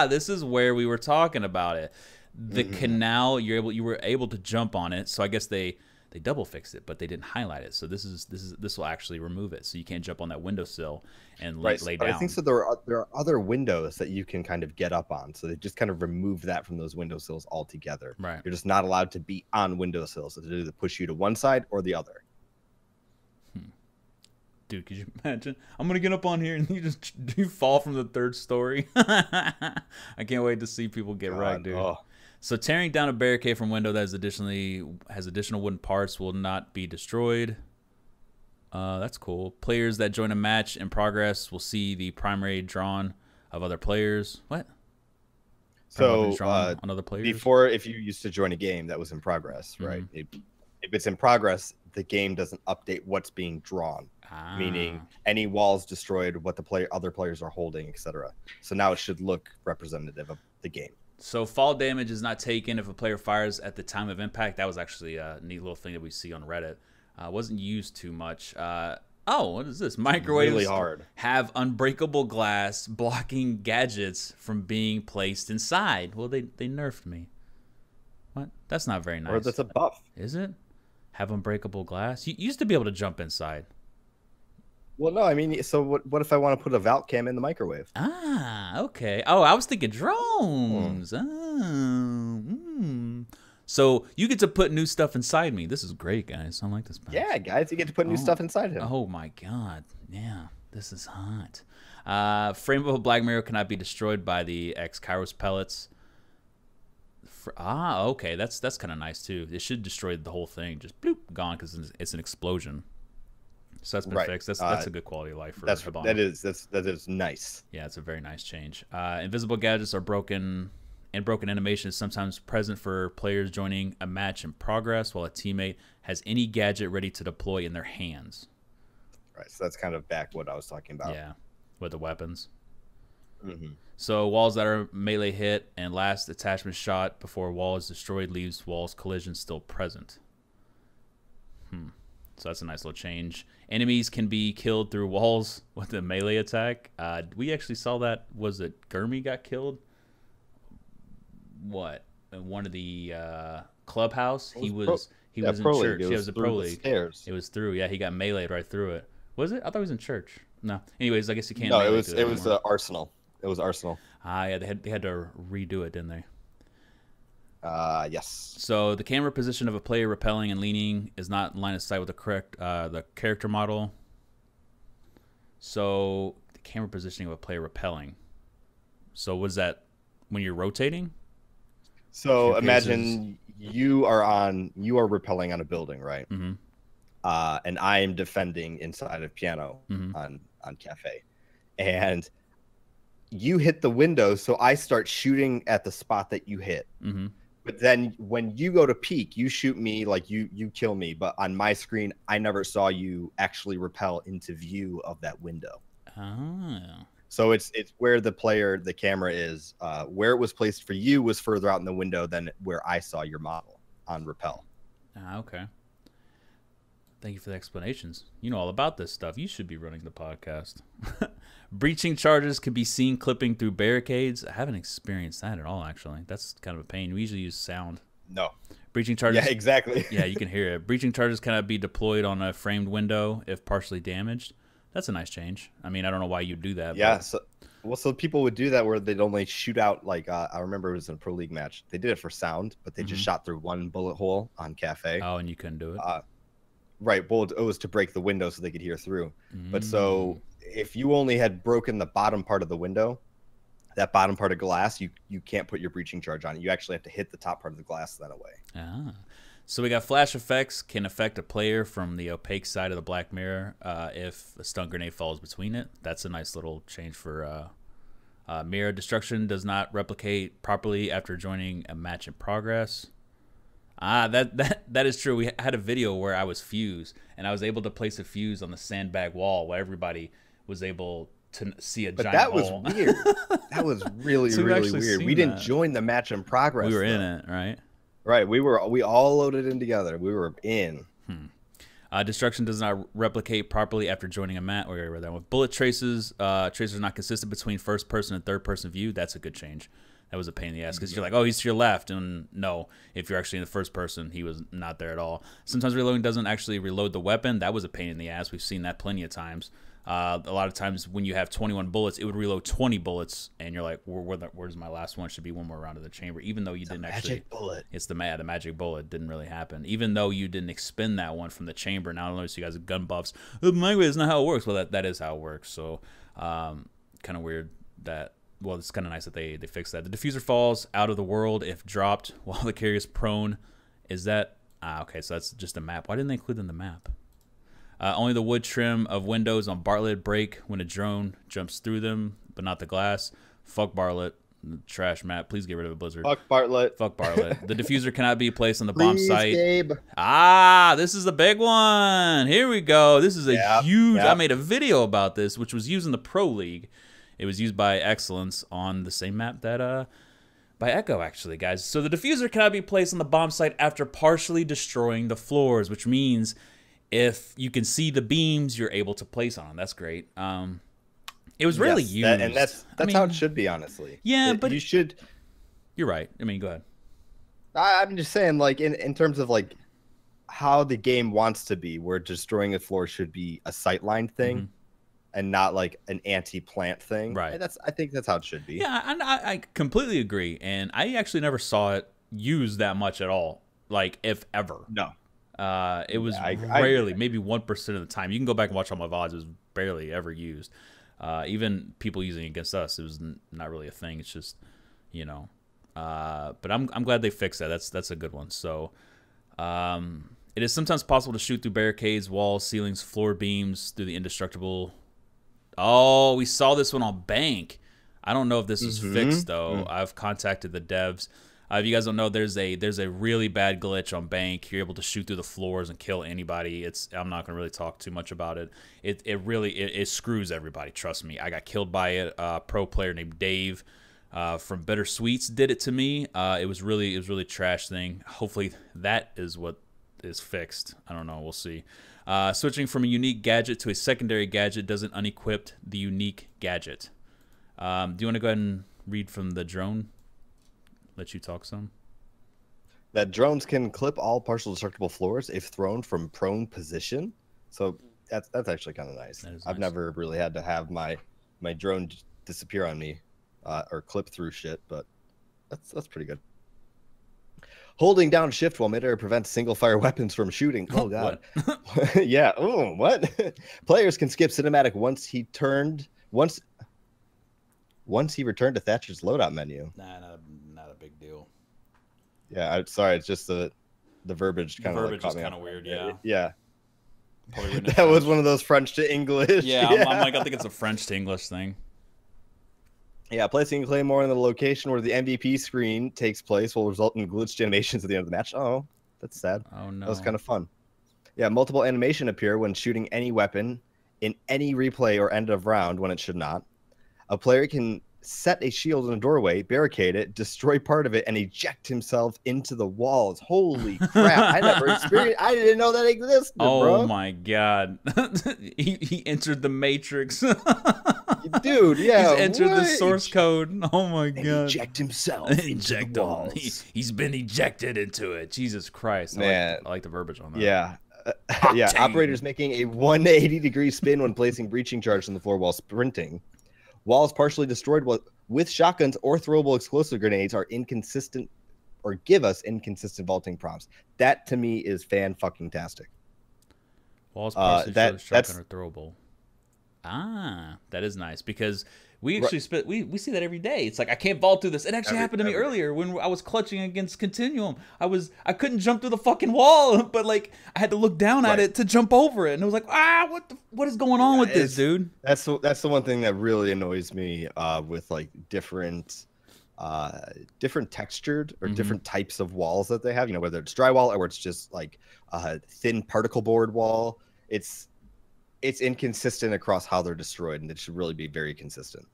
This is where we were talking about it. The canal, you were able to jump on it. So I guess they double fixed it, but they didn't highlight it. So this will actually remove it. So you can't jump on that windowsill and lay down. I think so. There are other windows that you can kind of get up on. So they just kind of remove that from those windowsills altogether. Right. You're just not allowed to be on windowsills. So they either push you to one side or the other. Dude, could you imagine? I'm gonna get up on here and you fall from the 3rd story. I can't wait to see people get wrecked, dude. Oh. So tearing down a barricade from window that has additional wooden parts will not be destroyed. That's cool. Players that join a match in progress will see the primary drawn of other players. What? So on other players? Before, if you used to join a game that was in progress, right? If it's in progress, the game doesn't update what's being drawn. Meaning any walls destroyed, what the other players are holding, etc. So now it should look representative of the game. So fall damage is not taken if a player fires at the time of impact. That was actually a neat little thing that we see on Reddit. Wasn't used too much. Oh, what is this? Microwaves really hard. Have unbreakable glass blocking gadgets from being placed inside. Well, they nerfed me. What? That's not very nice. Or that's a buff. Is it? Have unbreakable glass? You used to be able to jump inside. Well, no, I mean, so what if I want to put a vault cam in the microwave? Ah, okay. Oh, I was thinking drones. So you get to put new stuff inside me. This is great, guys. I like this patch. Yeah, guys, you get to put new stuff inside him. Oh my god. Yeah, this is hot. Frame of a Black Mirror cannot be destroyed by the X-Kairos pellets. Okay. That's kind of nice too. It should destroy the whole thing. Just bloop, gone because it's an explosion. So that's been fixed. That's a good quality of life for Habana. That is nice. Yeah, it's a very nice change. Invisible gadgets are broken, and broken animation is sometimes present for players joining a match in progress while a teammate has any gadget ready to deploy in their hands. Right, so that's kind of back what I was talking about. Yeah, with the weapons. Mm-hmm. So walls that are melee hit and last attachment shot before wall is destroyed leaves wall's collision still present. So that's a nice little change. Enemies can be killed through walls with a melee attack. We actually saw that. Was it Gurmy got killed? What? In one of the clubhouse? He was in church. Yeah, it was a pro league. It was through. Yeah, he got meleeed right through it. Was it? I thought he was in church. No. Anyways, I guess he can't. No, it was Arsenal. It was Arsenal. Yeah, they had to redo it, didn't they? Yes. So the camera position of a player repelling and leaning is not in line of sight with the character model. So the camera positioning of a player repelling. So was that when you're rotating? So imagine you are repelling on a building, right? Mm-hmm. And I am defending inside of piano on cafe, and you hit the window, so I start shooting at the spot that you hit. Mm-hmm. But then when you go to peek, you shoot me, like you kill me. But on my screen, I never saw you actually repel into view of that window. Oh. So it's where the camera is. Where it was placed for you was further out in the window than where I saw your model on repel. Okay. Thank you for the explanations. You know all about this stuff. You should be running the podcast. Breaching charges can be seen clipping through barricades. I haven't experienced that at all, actually. That's kind of a pain. We usually use sound. No. Breaching charges. Yeah, exactly. Yeah, you can hear it. Breaching charges cannot be deployed on a framed window if partially damaged. That's a nice change. I mean, I don't know why you'd do that. Yeah. So people would do that where they'd only shoot out, like, I remember it was in a pro league match. They did it for sound, but they just shot through one bullet hole on cafe. Oh, and you couldn't do it. Right. Well, it was to break the window so they could hear through. But so if you only had broken the bottom part of the window, that bottom part of glass, you can't put your breaching charge on it. You actually have to hit the top part of the glass that away. So we got flash effects can affect a player from the opaque side of the black mirror if a stun grenade falls between it. That's a nice little change for mirror. Destruction does not replicate properly after joining a match in progress. That is true. We had a video where I was fused, and I was able to place a fuse on the sandbag wall where everybody was able to see a giant hole. That was weird. That was really, really weird. We didn't join the match in progress. We were in it, right? Right. We all loaded in together. We were in. Destruction does not replicate properly after joining a match. With bullet traces, tracers are not consistent between first person and third person view. That's a good change. That was a pain in the ass because you're like, oh, he's to your left. And no, if you're actually in the first person, he was not there at all. Sometimes reloading doesn't actually reload the weapon. That was a pain in the ass. We've seen that plenty of times. A lot of times when you have 21 bullets, it would reload 20 bullets. And you're like, where's my last one? Should be one more round of the chamber. Even though you didn't actually. Magic bullet. It's the magic bullet. Didn't really happen. Even though you didn't expend that one from the chamber. Now I notice you guys have gun buffs. My way is not how it works. Well, that is how it works. So kind of weird that. Well, it's kind of nice that they fixed that. The diffuser falls out of the world if dropped while the carrier is prone. Is that... okay, so that's just a map. Why didn't they include in the map? Only the wood trim of windows on Bartlett break when a drone jumps through them, but not the glass. Fuck Bartlett. Trash map. Please get rid of it, Blizzard. Fuck Bartlett. Fuck Bartlett. The diffuser cannot be placed on the bomb site. Gabe. This is a big one. Here we go. This is a huge... I made a video about this, which was used in the Pro League. It was used by Excellence on the same map that by Echo, actually, guys. So the diffuser cannot be placed on the bomb site after partially destroying the floors, which means if you can see the beams, you're able to place on them. That's great. It was rarely used. And that's how it should be, honestly. Yeah, but you should. You're right. I mean, go ahead. I'm just saying, like, in terms of, like, how the game wants to be, where destroying a floor should be a sightline thing and not, like, an anti-plant thing. Right. I think that's how it should be. Yeah, and I completely agree. And I actually never saw it used that much at all, like, if ever. No. It was rarely, maybe 1% of the time. You can go back and watch all my VODs. It was barely ever used. Even people using it against us, it was not really a thing. It's just, you know. But I'm glad they fixed that. That's a good one. So, it is sometimes possible to shoot through barricades, walls, ceilings, floor beams through the indestructible. Oh, we saw this one on Bank. I don't know if this is fixed though. I've contacted the devs. If you guys don't know, there's a really bad glitch on Bank. You're able to shoot through the floors and kill anybody. I'm not gonna really talk too much about it. It really screws everybody. Trust me. I got killed by it. A pro player named Dave from Bitter Sweets did it to me. It was really trash thing. Hopefully that is what is fixed. I don't know. We'll see. Switching from a unique gadget to a secondary gadget doesn't unequip the unique gadget. Do you want to go ahead and read from the drone? Let you talk some. That drones can clip all partial destructible floors if thrown from prone position. So that's actually kind of nice. I've never really had to have my drone disappear on me or clip through shit, but that's pretty good. Holding down shift while midair prevents single fire weapons from shooting. Oh god. Yeah. Oh, what? Players can skip cinematic once he returned to Thatcher's loadout menu. Nah, not a big deal. Yeah, I'm sorry. It's just the verbiage kind of verbiage is kind of weird. Yeah. Yeah. That was one of those French to English. Yeah, yeah. I'm like, I think it's a French to English thing. Yeah, placing a claymore in the location where the MVP screen takes place will result in glitched animations at the end of the match. Oh, that's sad. Oh no. That was kind of fun. Yeah, multiple animation appear when shooting any weapon in any replay or end of round when it should not. A player can set a shield in a doorway, barricade it, destroy part of it, and eject himself into the walls. Holy crap. I never experienced. I didn't know that existed, bro. Oh my god. he entered the Matrix. Dude, yeah. He's entered the source code. Oh my god. Eject himself. Eject him. He's been ejected into it. Jesus Christ. Man. I like the verbiage on that. Yeah. Yeah. Operators making a 180-degree spin when placing breaching charge on the floor while sprinting. Walls partially destroyed with shotguns or throwable explosive grenades are inconsistent or give us inconsistent vaulting prompts. That to me is fan-fucking-tastic. Walls partially destroyed with shotgun or throwable. Ah, that is nice because we actually we see that every day. It's like I can't vault through this. It actually happened to me earlier when I was clutching against Continuum. I couldn't jump through the fucking wall, but like I had to look down at it to jump over it, and it was like what is going on with this, dude? That's the one thing that really annoys me with like different textured or different types of walls that they have. You know, whether it's drywall or it's just like a thin particle board wall. It's inconsistent across how they're destroyed, and it should really be very consistent.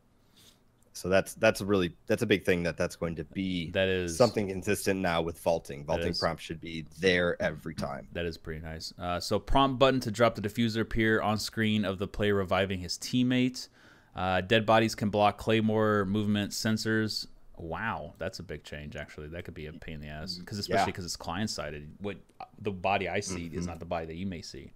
So that's a big thing that's going to be something consistent now with vaulting. Vaulting prompts should be there every time. That is pretty nice. So prompt button to drop the diffuser appear on screen of the player reviving his teammate. Dead bodies can block claymore movement sensors. Wow, that's a big change actually. That could be a pain in the ass especially because it's client sided. What the body I see is not the body that you may see.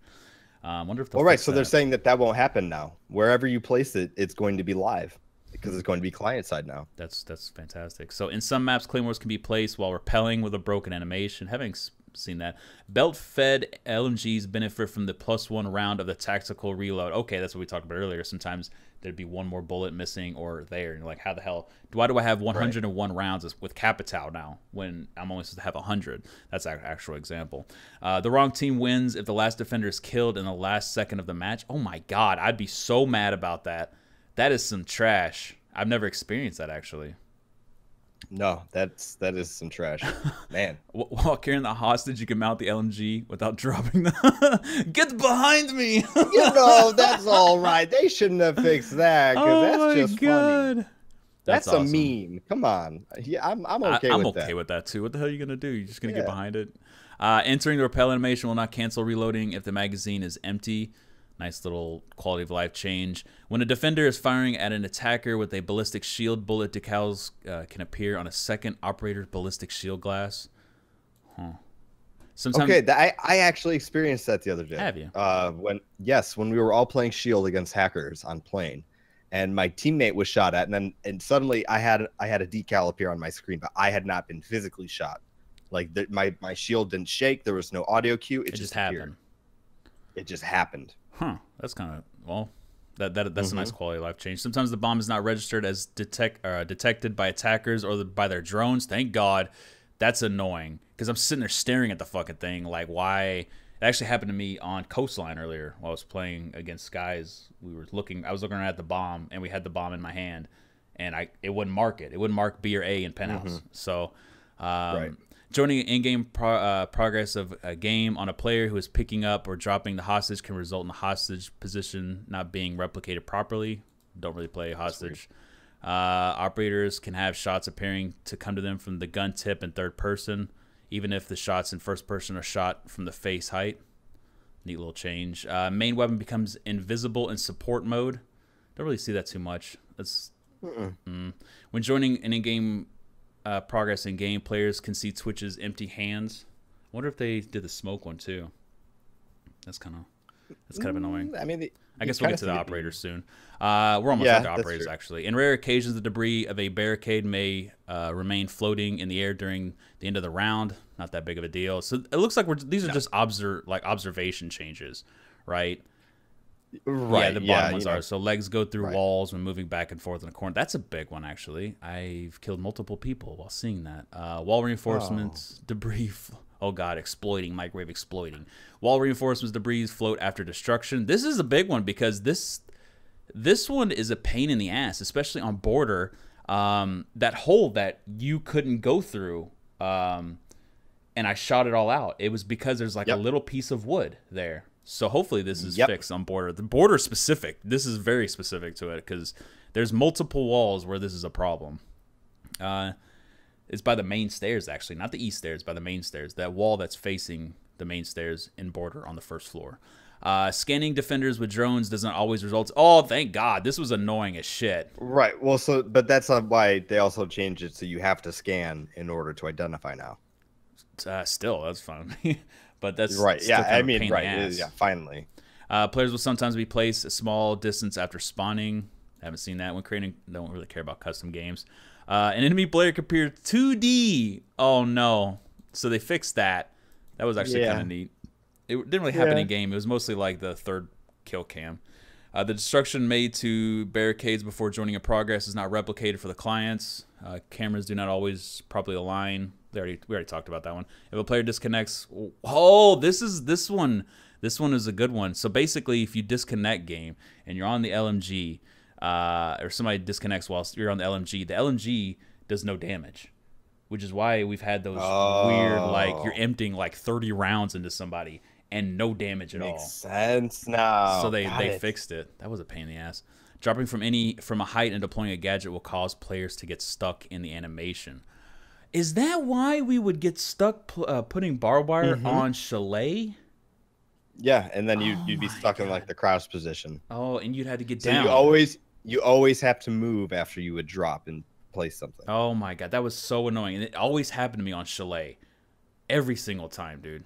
Wonder if so they're saying that won't happen now. Wherever you place it, it's going to be live because it's going to be client side now. That's fantastic. So in some maps, claymores can be placed while repelling with a broken animation. Having seen that, belt-fed LMGs benefit from the +1 round of the tactical reload. Okay, that's what we talked about earlier. Sometimes there'd be one more bullet missing or there, and you're like, how the hell? Why do I have 101 rounds with Capitao now when I'm only supposed to have 100? That's an actual example. The wrong team wins if the last defender is killed in the last second of the match. Oh my god, I'd be so mad about that. That is some trash. I've never experienced that actually. No, that is some trash, man. While carrying the hostage, you can mount the LMG without dropping the. Get behind me! You know that's all right. They shouldn't have fixed that because that's just funny. That's a awesome. meme. Come on. Yeah, I'm okay with that. I'm okay with that too. What the hell are you gonna do? You're just gonna get behind it. Entering the rappel animation will not cancel reloading if the magazine is empty. Nice little quality of life change. When a defender is firing at an attacker with a ballistic shield, bullet decals can appear on a second operator's ballistic shield glass. Huh. Sometimes, okay, I actually experienced that the other day. Have you? When we were all playing Shield against hackers on plane, and my teammate was shot at, and suddenly I had a decal appear on my screen, but I had not been physically shot. Like my shield didn't shake. There was no audio cue. It just happened. It just happened. Huh. That's kind of, well, that's a nice quality of life change. Sometimes the bomb is not registered as detected by attackers or by their drones. Thank God. That's annoying because I'm sitting there staring at the fucking thing. Like, why? It actually happened to me on Coastline earlier while I was playing against Skies. I was looking at the bomb, and we had the bomb in my hand, and it wouldn't mark it. It wouldn't mark B or A in Penthouse. So, right. Joining in-game progress of a game on a player who is picking up or dropping the hostage can result in the hostage position not being replicated properly. Don't really play hostage. Operators can have shots appearing to come to them from the gun tip in third person, even if the shots in first person are shot from the face height. Neat little change. Main weapon becomes invisible in support mode. Don't really see that too much. That's when joining an in-game progress in game, players can see Twitch's empty hands. I wonder if they did the smoke one too. That's kind of annoying. I mean, I guess we'll get to the operators soon. We're almost at the operators, actually. In rare occasions, the debris of a barricade may remain floating in the air during the end of the round. Not that big of a deal. So it looks like these are just observation changes, right? Right. Yeah, the bottom ones are. So legs go through walls when moving back and forth in a corner. That's a big one, actually. I've killed multiple people while seeing that. Wall reinforcements, debris. Oh, God, microwave exploiting. Wall reinforcements, debris float after destruction. This is a big one because this one is a pain in the ass, especially on border. That hole that you couldn't go through, and I shot it all out. It was because there's like a little piece of wood there. So hopefully this is fixed on border. The border specific. This is very specific to it because there's multiple walls where this is a problem. It's by the main stairs, actually. Not the east stairs, by the main stairs. That wall that's facing the main stairs in border on the first floor. Scanning defenders with drones does not always result. Oh, thank God. This was annoying as shit. Right. Well, but that's why they also changed it so you have to scan in order to identify now. Still, that's fine. But that's right. Yeah, I mean, right. Yeah, finally. Players will sometimes be placed a small distance after spawning. I haven't seen that when creating. Don't really care about custom games. An enemy player can appear 2D. Oh no! So they fixed that. That was actually kind of neat. It didn't really happen in game. It was mostly like the third kill cam. The destruction made to barricades before joining a progress is not replicated for the clients. Cameras do not always properly align. We already talked about that one. If a player disconnects, this one is a good one. So basically, if you disconnect game and you're on the LMG, or somebody disconnects whilst you're on the LMG does no damage, which is why we've had those weird, like you're emptying like 30 rounds into somebody and no damage at all. Makes sense now. So they fixed it. That was a pain in the ass. Dropping from a height and deploying a gadget will cause players to get stuck in the animation. Is that why we would get stuck putting barbed wire on Chalet? Yeah, and then you'd be stuck in like the crouch position. Oh, and you'd have to get down. You always have to move after you would drop and place something. Oh my God, that was so annoying, and it always happened to me on Chalet, every single time, dude.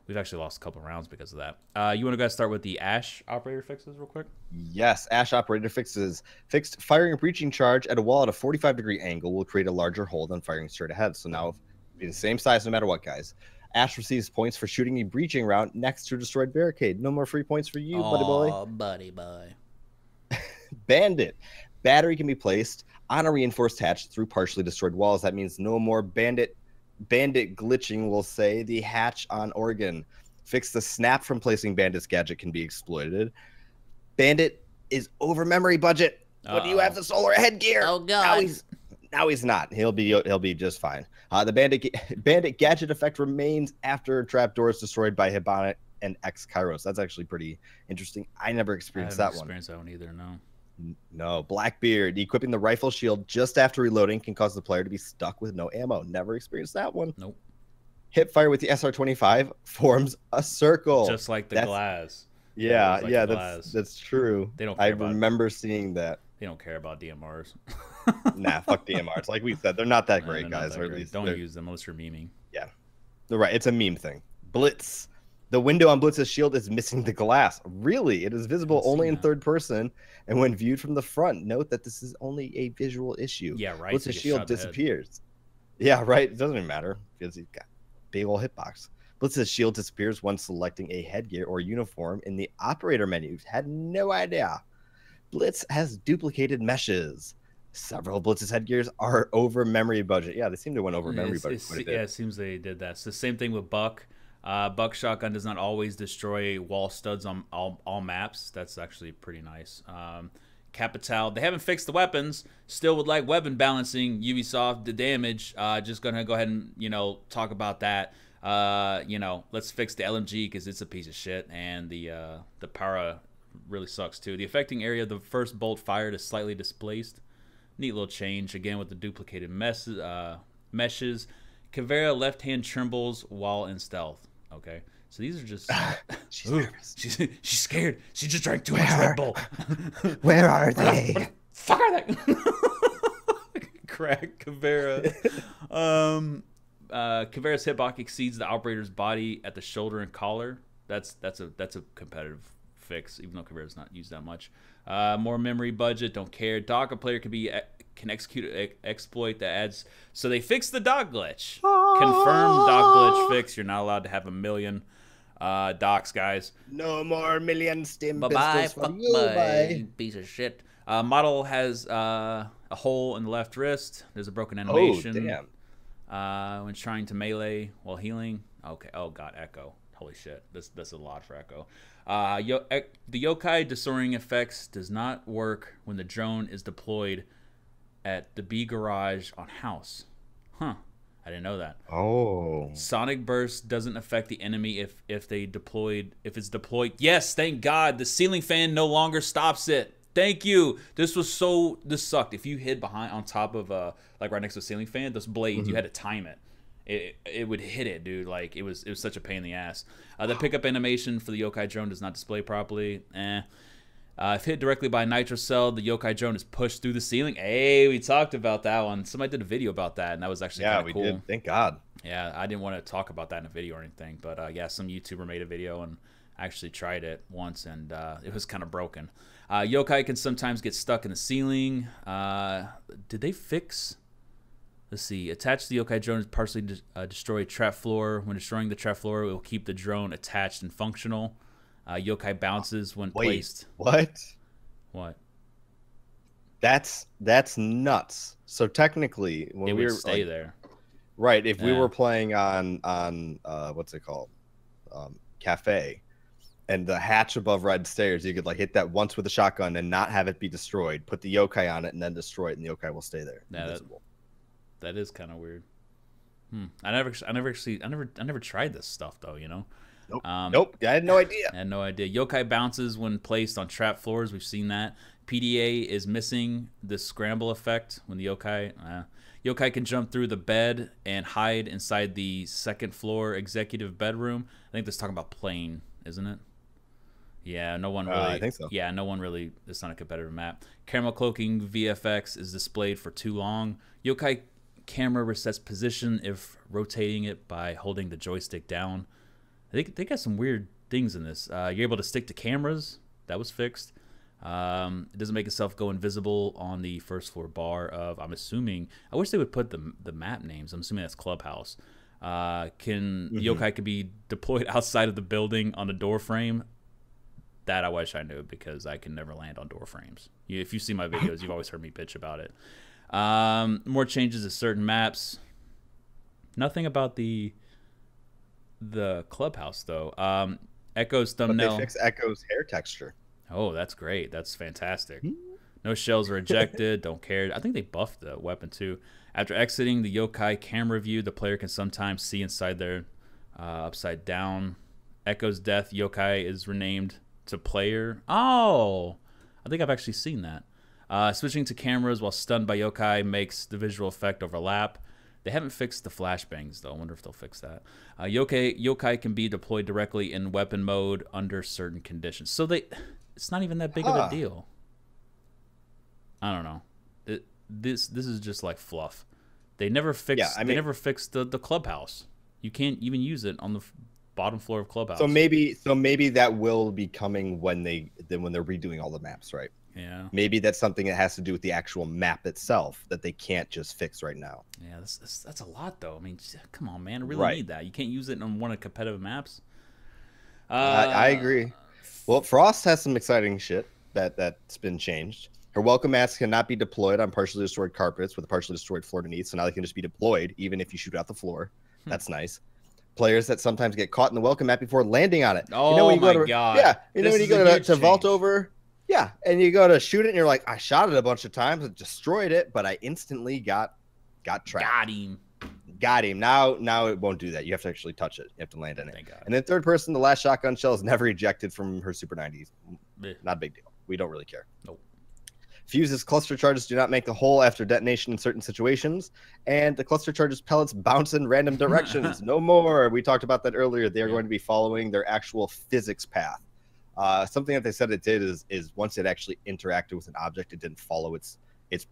We've actually lost a couple rounds because of that. You want to guys start with the Ash operator fixes real quick? Yes, Ash operator fixes. Fixed firing a breaching charge at a wall at a 45-degree angle will create a larger hole than firing straight ahead. So now it'll be the same size no matter what, guys. Ash receives points for shooting a breaching round next to a destroyed barricade. No more free points for you, buddy boy. Oh, buddy boy. Bandit. Battery can be placed on a reinforced hatch through partially destroyed walls. That means no more bandit glitching, will say. The hatch on organ. Fix the snap from placing bandit's gadget can be exploited. Bandit is over memory budget. But you have the solar headgear. Oh God. Now he's not. He'll be just fine. The bandit gadget effect remains after trapdoor is destroyed by Hibana and X Kairos. That's actually pretty interesting. I never experienced that one. Experienced that one either. No. No. Blackbeard. Equipping the rifle shield just after reloading can cause the player to be stuck with no ammo. Never experienced that one. Nope. Hipfire with the SR-25 forms a circle. Just like the glass. Yeah, like yeah, that's true. They don't care I remember seeing that. They don't care about DMRs. Nah, fuck DMRs. Like we said, they're not that great, guys. Or at least don't use them unless you're memeing. Yeah. They're right. It's a meme thing. Blitz. The window on Blitz's shield is missing the glass. Really? It is visible only in third person and when viewed from the front. Note that this is only a visual issue. Yeah, right. Blitz's shield disappears. Yeah, right. It doesn't even matter because he's got a big old hitbox. Blitz's shield disappears when selecting a headgear or uniform in the operator menu. Had no idea. Blitz has duplicated meshes. Several Blitz's headgears are over memory budget. Yeah, they seem to went over memory budget quite a bit. Yeah, it seems they did that. It's the same thing with Buck. Buck shotgun does not always destroy wall studs on all maps. That's actually pretty nice. Capital, they haven't fixed the weapons. Still would like weapon balancing. Ubisoft, the damage. Just gonna go ahead and talk about that. Let's fix the LMG because it's a piece of shit, and the para really sucks too. The affecting area of the first bolt fired is slightly displaced. Neat little change again with the duplicated meshes. Caveira left hand trembles while in stealth. Okay, so these are just. She's nervous. She's scared. She just drank too much Red Bull. Where are they? What the fuck are they? Crack Caveira. Caveira's hitbox exceeds the operator's body at the shoulder and collar. That's a competitive fix, even though Caveira's not used that much. More memory budget, don't care. Dock, a player can execute an exploit that adds. So they fixed the dock glitch. Confirmed dock glitch fix. You're not allowed to have 1 million docks, guys. No more million stim Bye-bye, pistols from you, bye. Piece of shit. Model has a hole in the left wrist. There's a broken animation. Oh, damn. When trying to melee while healing. Okay. Oh god, Echo. Holy shit. That's a lot for Echo. The yokai disorienting effects does not work when the drone is deployed at the B garage on house. Huh. I didn't know that. Oh. Sonic burst doesn't affect the enemy if it's deployed. Yes, thank God. The ceiling fan no longer stops it. Thank you. This sucked. If you hid on top of like right next to a ceiling fan, those blades, you had to time it. It would hit it, dude. Like it was such a pain in the ass. The pickup animation for the yokai drone does not display properly. If hit directly by a nitro cell, the yokai drone is pushed through the ceiling. Hey, we talked about that one. Somebody did a video about that, and that was actually kind of cool. Yeah, we did. Thank God. Yeah, I didn't want to talk about that in a video or anything, but yeah, some YouTuber made a video and actually tried it once, and it was kind of broken. Yokai can sometimes get stuck in the ceiling. Did they fix? Let's see. Attach the yokai drone to partially destroy trap floor. When destroying the trap floor, it will keep the drone attached and functional. Yokai bounces when placed. What? What? That's nuts. So technically, when we would stay there, right? If we were playing on what's it called, Cafe, and the hatch above red stairs, you could like hit that once with a shotgun and not have it be destroyed. Put the yokai on it and then destroy it, and the yokai will stay there. Yeah, that is kind of weird. I never tried this stuff though. Nope. Nope. I had no idea. Yokai bounces when placed on trap floors. We've seen that. PDA is missing the scramble effect when the yokai can jump through the bed and hide inside the second floor executive bedroom. I think this is talking about plane, isn't it? Yeah, no one really. I think so. Yeah, no one really. It's not a competitive map. Camera cloaking VFX is displayed for too long. Yokai camera resets position if rotating it by holding the joystick down. They got some weird things in this. You're able to stick to cameras. That was fixed. It doesn't make itself go invisible on the first floor bar of, I'm assuming, I wish they would put the map names. I'm assuming that's Clubhouse. Yokai could be deployed outside of the building on a door frame. That I wish I knew because I can never land on door frames. If you see my videos, you've always heard me bitch about it. More changes to certain maps. Nothing about the Clubhouse though. Echo's thumbnail. But they fix Echo's hair texture. Oh, that's great. That's fantastic. No shells are ejected. Don't care. I think they buffed the weapon too. After exiting the yokai camera view, the player can sometimes see inside their upside down. Echo's death yokai is renamed to player. Oh, I think I've actually seen that. Switching to cameras while stunned by yokai makes the visual effect overlap. They haven't fixed the flashbangs, though. I wonder if they'll fix that. Yokai can be deployed directly in weapon mode under certain conditions. So it's not even that big of a deal. I don't know. This is just like fluff. They never fixed. They never fixed the clubhouse. You can't even use it on the bottom floor of clubhouse. So maybe that will be coming when they're redoing all the maps, right? Yeah. Maybe that's something that has to do with the actual map itself that they can't just fix right now. Yeah, that's a lot though. I mean, come on, man, I really need that. You can't use it on one of the competitive maps. I agree. Well, Frost has some exciting shit that's been changed. Her welcome mats cannot be deployed on partially destroyed carpets with a partially destroyed floor beneath, so now they can just be deployed even if you shoot out the floor. That's nice. Players that sometimes get caught in the welcome mat before landing on it. Oh, my God. Yeah, you know when you go to vault over, yeah, and you go to shoot it and you're like, I shot it a bunch of times and destroyed it, but I instantly got trapped. Got him. Now it won't do that. You have to actually touch it. You have to land in it. And then third person, the last shotgun shell is never ejected from her Super 90s. Not a big deal. We don't really care. Nope. Fuses cluster charges do not make the hole after detonation in certain situations, and the cluster charges pellets bounce in random directions. No more. We talked about that earlier. They are going to be following their actual physics path. Something that they said it did is once it actually interacted with an object, it didn't follow its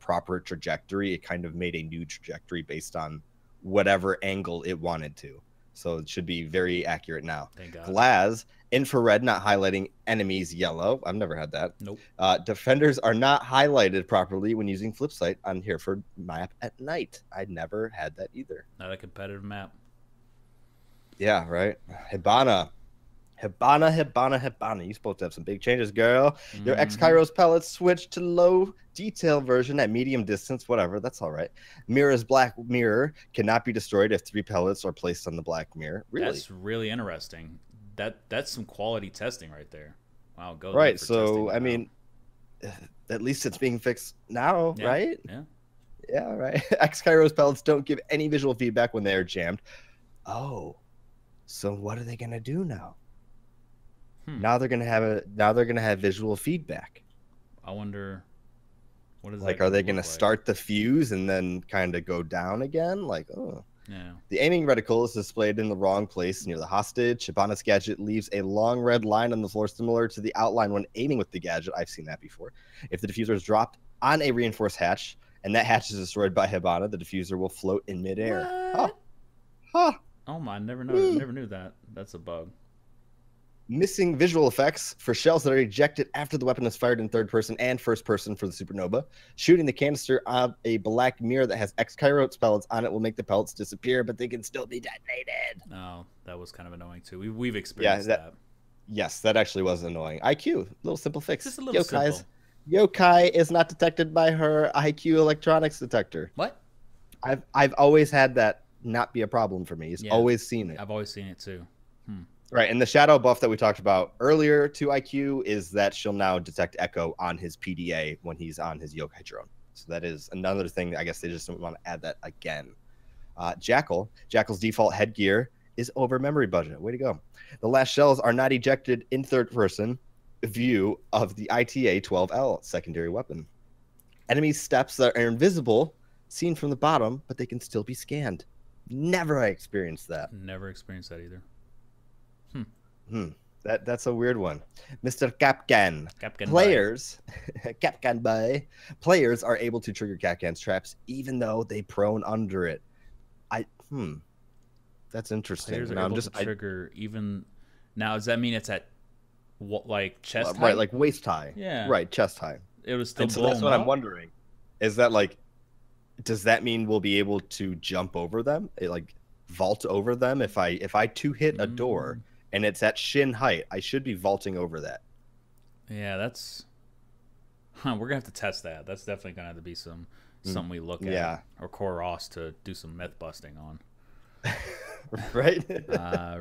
proper trajectory. It kind of made a new trajectory based on whatever angle it wanted to. So it should be very accurate now. Thank God. Glass, infrared not highlighting enemies yellow. I've never had that. Nope. Defenders are not highlighted properly when using flip sight on Hereford map at night. I never had that either. Not a competitive map. Yeah, right. Hibana. You're supposed to have some big changes, girl. Your X-Kairos pellets switch to low detail version at medium distance, whatever. That's all right. Mira's black mirror cannot be destroyed if 3 pellets are placed on the black mirror. Really? That's really interesting. That's some quality testing right there. Wow, go right. So I mean, at least it's being fixed now, right? Yeah. Yeah, right. X-Kairos pellets don't give any visual feedback when they are jammed. Oh, so what are they gonna do now? Now they're gonna have visual feedback. I wonder, what is like? Are they gonna start the fuse and then kind of go down again? Like, oh, yeah. The aiming reticle is displayed in the wrong place near the hostage. Hibana's gadget leaves a long red line on the floor, similar to the outline when aiming with the gadget. I've seen that before. If the diffuser is dropped on a reinforced hatch and that hatch is destroyed by Hibana, the diffuser will float in midair. Oh my! Never knew that. That's a bug. Missing visual effects for shells that are ejected after the weapon is fired in third person and first person for the supernova. Shooting the canister of a black mirror that has X-Kairos pellets on it will make the pellets disappear, but they can still be detonated. Oh, that was kind of annoying too. We've experienced that. Yes, that actually was annoying. IQ, little simple fix. Just a little simple. Yokai is not detected by her IQ electronics detector. What? I've always had that not be a problem for me. He's always seen it. I've always seen it too. Right, and the shadow buff that we talked about earlier to IQ is that she'll now detect Echo on his PDA when he's on his yokai drone. So that is another thing. I guess they just don't want to add that again. Jackal's default headgear is over memory budget. Way to go. The last shells are not ejected in third person view of the ITA 12L secondary weapon. Enemy steps that are invisible, seen from the bottom, but they can still be scanned. Never experienced that. Never experienced that either. That's a weird one. Mr. Capcan. Players, Capcan by players are able to trigger Capcan's traps even though they prone under it. That's interesting. Players are able to trigger even now. Does that mean it's at what, like chest height? Right, like waist high. Yeah. Right, chest high. It was still. So that's what I'm wondering. Is that like? Does that mean we'll be able to jump over them? Like vault over them? If I 2-hit a door and it's at shin height, I should be vaulting over that. Yeah, that's. We're gonna have to test that. That's definitely gonna have to be something we look at. Yeah. Or Core Ross to do some myth busting on. Right.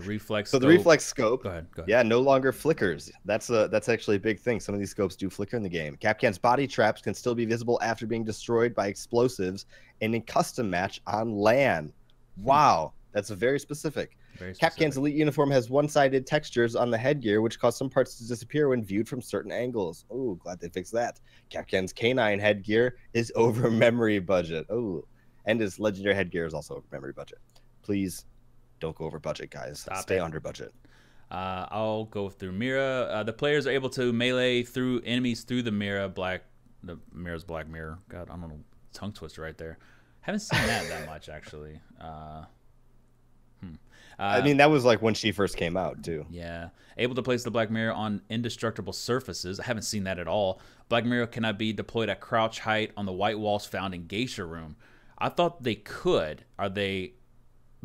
Reflex. So the reflex scope. Go ahead. Yeah, no longer flickers. That's actually a big thing. Some of these scopes do flicker in the game. Capcan's body traps can still be visible after being destroyed by explosives in a custom match on LAN. Wow, that's very specific. Very Capcan's specific. elite uniform has one-sided textures on the headgear, which cause some parts to disappear when viewed from certain angles. Oh, glad they fixed that. Capcan's canine headgear is over memory budget. Oh, and his legendary headgear is also over memory budget. Please don't go over budget, guys. Stay under budget. I'll go through Mira. The players are able to melee through enemies through the Mira. The Mira's Black Mirror. God, I don't know. Tongue twister right there. Haven't seen that much, actually. I mean, that was like when she first came out, too. Yeah. Able to place the Black Mirror on indestructible surfaces. I haven't seen that at all. Black Mirror cannot be deployed at crouch height on the white walls found in Geisha Room. I thought they could. Are they...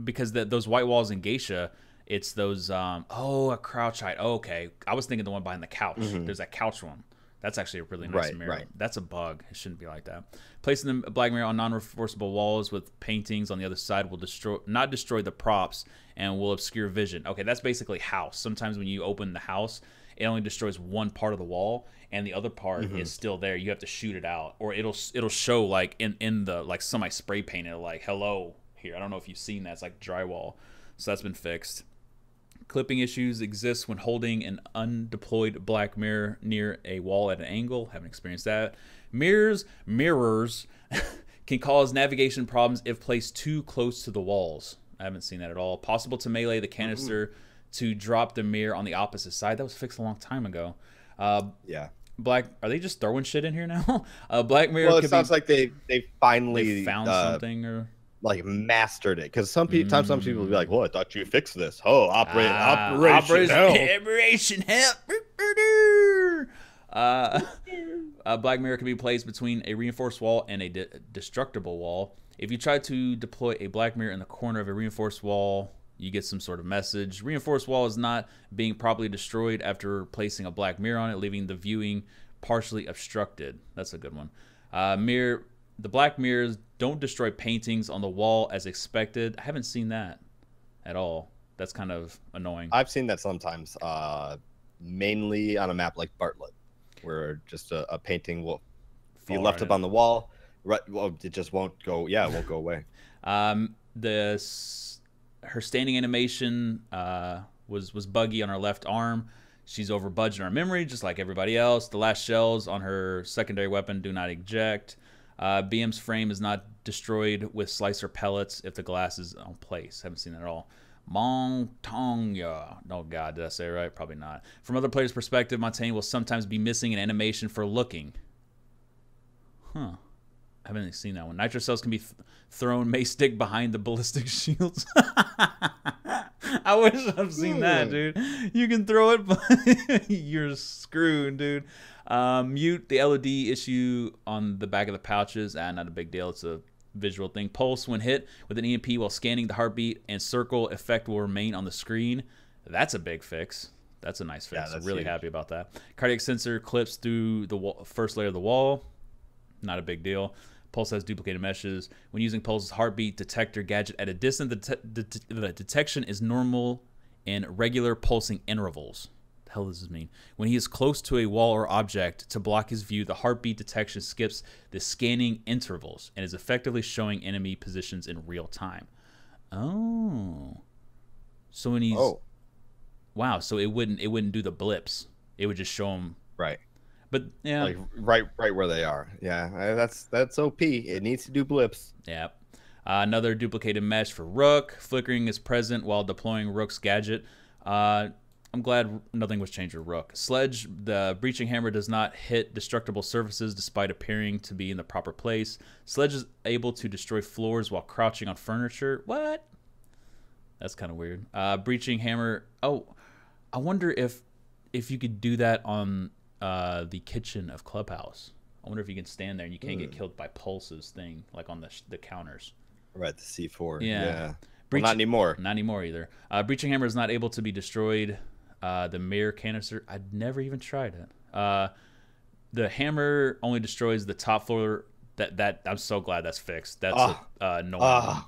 Because those white walls in Geisha, it's those... a crouch height. Oh, okay. I was thinking the one behind the couch. There's that couch one. That's actually a really nice mirror. Right. That's a bug. It shouldn't be like that. Placing the Black Mirror on non-reinforceable walls with paintings on the other side will not destroy the props and will obscure vision. Okay, that's basically house. Sometimes when you open the house, it only destroys one part of the wall and the other part is still there. You have to shoot it out, or it'll show like in the like somebody spray painted like hello here. I don't know if you've seen that. It's like drywall. So that's been fixed. Clipping issues exist when holding an undeployed Black Mirror near a wall at an angle. Haven't experienced that. Mirrors can cause navigation problems if placed too close to the walls. I haven't seen that at all. Possible to melee the canister to drop the mirror on the opposite side. That was fixed a long time ago. Yeah. Are they just throwing shit in here now? Black Mirror. Well, it sounds like they finally found something or like mastered it, because sometimes some people will be like, "Well, I thought you fixed this." Oh, operation help. Black Mirror can be placed between a reinforced wall and a destructible wall. If you try to deploy a Black Mirror in the corner of a reinforced wall, you get some sort of message. Reinforced wall is not being properly destroyed after placing a Black Mirror on it, leaving the viewing partially obstructed. That's a good one. The Black Mirrors don't destroy paintings on the wall as expected. I haven't seen that at all. That's kind of annoying. I've seen that sometimes, mainly on a map like Bartlett, where just a painting will be left up on the wall. Right, well, it just won't go. Yeah, it won't go away. Her standing animation was buggy on her left arm. She's over budget on her memory, just like everybody else. The last shells on her secondary weapon do not eject. BM's frame is not destroyed with slicer pellets if the glass is on place. Haven't seen that at all. Montongya. Oh, God, did I say it right? Probably not. From other players' perspective, Montaigne will sometimes be missing an animation for looking. Huh. I haven't seen that one. Nitro cells can be thrown, may stick behind the ballistic shields. I wish I've seen that, dude. You can throw it, but you're screwed, dude. Mute the LED issue on the back of the pouches. Not a big deal. It's a visual thing. Pulse when hit with an EMP while scanning the heartbeat and circle effect will remain on the screen. That's a big fix. That's a nice fix. I'm really happy about that. Cardiac sensor clips through the first layer of the wall. Not a big deal. Pulse has duplicated meshes. When using Pulse's heartbeat detector gadget at a distance, the detection is normal in regular pulsing intervals. What the hell does this mean? When he is close to a wall or object to block his view, the heartbeat detection skips the scanning intervals and is effectively showing enemy positions in real time. Oh. So when he's... Oh. Wow, so it wouldn't do the blips. It would just show him... Right. But yeah, like right where they are. Yeah, that's OP. It needs to do blips. Yeah. Another duplicated mesh for Rook. Flickering is present while deploying Rook's gadget. I'm glad nothing was changed with Rook. Sledge, the breaching hammer does not hit destructible surfaces despite appearing to be in the proper place. Sledge is able to destroy floors while crouching on furniture. What? That's kind of weird. Breaching hammer. Oh, I wonder if you could do that on the kitchen of Clubhouse. I wonder if you can stand there and you can't get killed by Pulse's thing, like on the counters. Right, the C4. Yeah. Well, not anymore. Not anymore either. Breaching hammer is not able to be destroyed. The mirror canister, I'd never even tried it. The hammer only destroys the top floor. That I'm so glad that's fixed. That's annoying.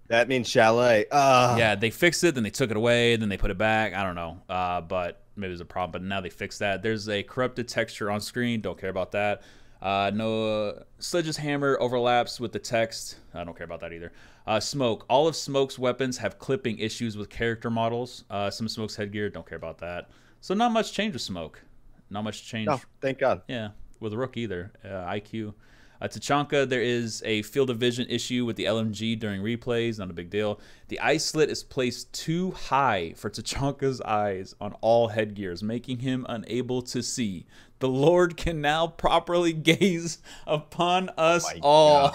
That means chalet. Yeah, they fixed it, then they took it away, then they put it back. I don't know, but maybe there's a problem. But now they fixed that. There's a corrupted texture on screen. Don't care about that. No, Sledge's hammer overlaps with the text. I don't care about that either. Smoke. All of Smoke's weapons have clipping issues with character models. Some of Smoke's headgear, don't care about that. So not much change with Smoke. Not much change. No, thank God. Yeah, with Rook either. IQ. Tachanka, there is a field of vision issue with the LMG during replays. Not a big deal. The eye slit is placed too high for Tachanka's eyes on all headgears, making him unable to see. The Lord can now properly gaze upon us all.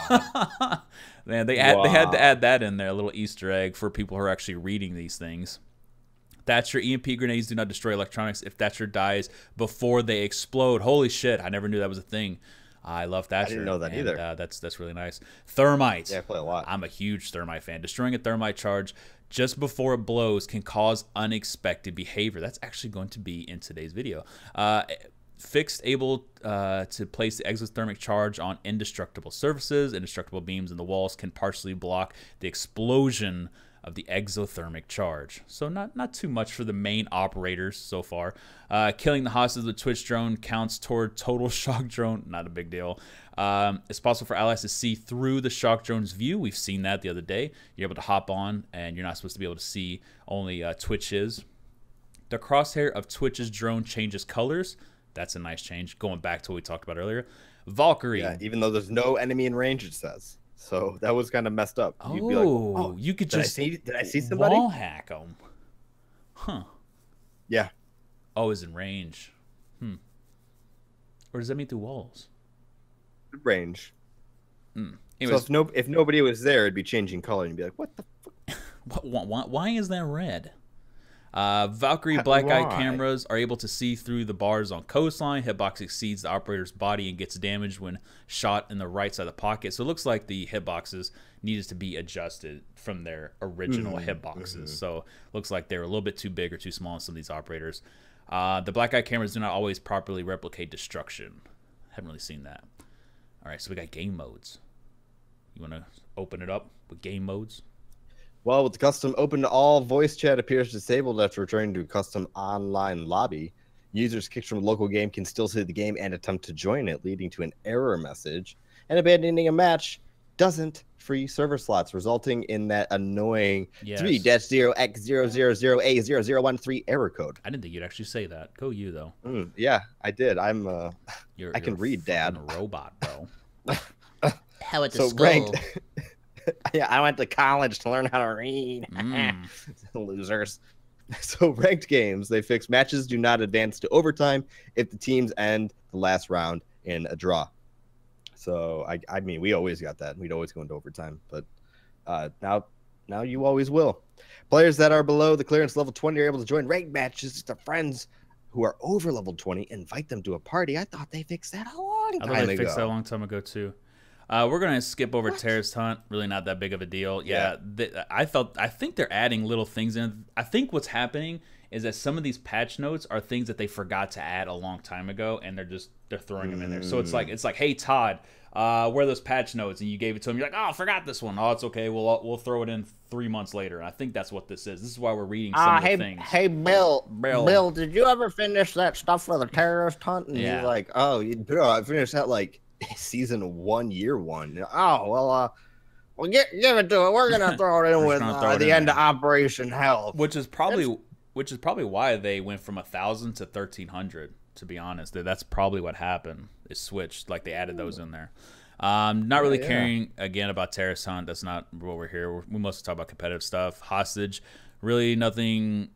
Man, they had to add that in there, a little Easter egg for people who are actually reading these things. Thatcher, EMP grenades do not destroy electronics if Thatcher dies before they explode. Holy shit, I never knew that was a thing. I love Thatcher. I didn't know that either. That's really nice. Thermite. Yeah, I play a lot. I'm a huge Thermite fan. Destroying a Thermite charge just before it blows can cause unexpected behavior. That's actually going to be in today's video. Fixed, able to place the exothermic charge on indestructible surfaces. Indestructible beams in the walls can partially block the explosion of the exothermic charge. So not too much for the main operators so far. Killing the hostage with Twitch drone counts toward total shock drone. Not a big deal. It's possible for allies to see through the shock drone's view. We've seen that the other day. You're able to hop on, and you're not supposed to be able to see only Twitch's. The crosshair of Twitch's drone changes colors. That's a nice change. Going back to what we talked about earlier. Valkyrie. Yeah, even though there's no enemy in range, it says. So that was kind of messed up. Oh, you'd be like, oh, you could just did I see somebody? Wall hack them. Huh. Yeah. Oh, is in range. Or does that mean through walls? Range. Anyways, so if nobody was there, it'd be changing color, and you'd be like, what the fuck? Why is that red? Valkyrie black eye cameras are able to see through the bars on coastline. Hitbox exceeds the operator's body and gets damaged when shot in the right side of the pocket. So it looks like the hitboxes needed to be adjusted from their original hitboxes. So looks like they're a little bit too big or too small on some of these operators. The black eye cameras do not always properly replicate destruction. Haven't really seen that. All right, so we got game modes. You want to open it up with game modes? Well, with the custom open to all, voice chat appears disabled after returning to a custom online lobby. Users kicked from a local game can still see the game and attempt to join it, leading to an error message. And abandoning a match doesn't free server slots, resulting in that annoying 3-0x000A0013 error code. I didn't think you'd actually say that. Go you, though. Yeah, I did. I can read, Dad. A robot, bro. How at the school. Ranked. Yeah, I went to college to learn how to read. Losers. So ranked games, they fix matches do not advance to overtime if the teams end the last round in a draw. So I mean, we always got that. We'd always go into overtime, but now you always will. Players that are below the clearance level 20 are able to join ranked matches to friends who are over level 20. Invite them to a party. I thought they fixed that a long time ago. I thought they fixed that a long time ago too. We're gonna skip over Terrorist Hunt. Really not that big of a deal. Yeah. I think they're adding little things in. I think what's happening is that some of these patch notes are things that they forgot to add a long time ago, and they're throwing them in there. So it's like, hey Todd, where are those patch notes? And you gave it to him. You're like, oh, I forgot this one. Oh, it's okay. We'll throw it in 3 months later. And I think that's what this is. This is why we're reading some of the things. Hey Bill, did you ever finish that stuff for the Terrorist Hunt? And you're like, oh, I finished that like season 1, year 1. Oh, well, give it to it. We're gonna throw it in with the end of Operation Hell, which is probably why they went from 1,000 to 1,300. To be honest, that's probably what happened. It switched, like they added those in there. Not really caring again about Terrorist Hunt. That's not what we're here. We mostly talk about competitive stuff. Hostage, really nothing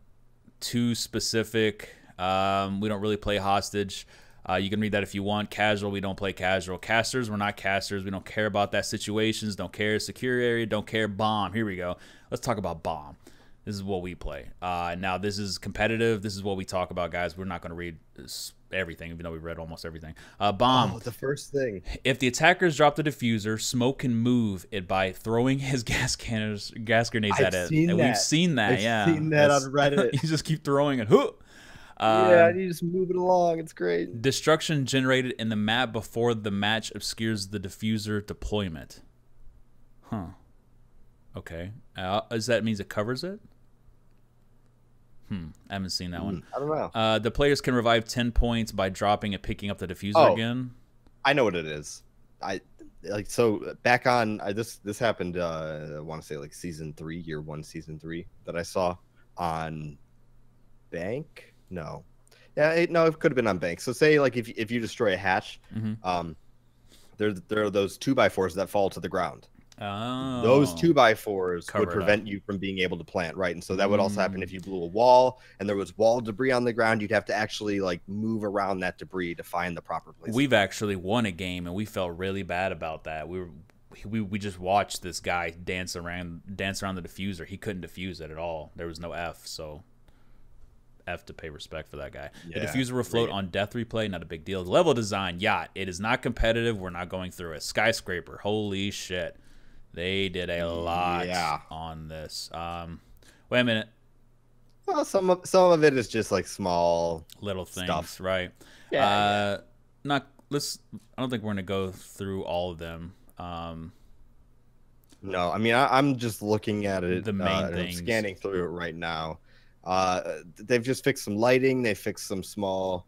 too specific. We don't really play Hostage. You can read that if you want. Casual, we don't play casual. Casters, we're not casters. We don't care about that. Situations, don't care. Secure area, don't care. Bomb, here we go. Let's talk about bomb. This is what we play. Now, this is competitive. This is what we talk about, guys. We're not going to read everything, even though we read almost everything. Bomb. Oh, the first thing. If the attackers drop the diffuser, Smoke can move it by throwing his gas grenades at it. And we've seen that, I've seen that on Reddit. You just keep throwing it. Yeah, you just move it along. It's great. Destruction generated in the map before the match obscures the diffuser deployment. Huh. Okay. Does that means it covers it? I haven't seen that one. I don't know. The players can revive 10 points by dropping and picking up the diffuser again. I know what it is. So back on this happened. I want to say like season 3, year 1, season 3 that I saw on Bank. No, yeah, it could have been on Bank. So say like if you destroy a hatch, there are those 2x4s that fall to the ground. Oh, those 2x4s would Cover it prevent up. you from being able to plant, right? And so that would also happen if you blew a wall and there was wall debris on the ground. You'd have to actually like move around that debris to find the proper place. We've actually won a game and we felt really bad about that. We just watched this guy dance around the diffuser. He couldn't defuse it at all. There was no F, so F to pay respect for that guy. Yeah, the diffuser will float on death replay, not a big deal. Level design, yacht. It is not competitive. We're not going through it. Skyscraper, holy shit. They did a lot on this. Wait a minute. Well, some of it is just like small little things, stuff. right? Yeah, I don't think we're gonna go through all of them. No, I mean I'm just looking at it. The main things. I'm scanning through it right now. They've just fixed some lighting. They fixed some small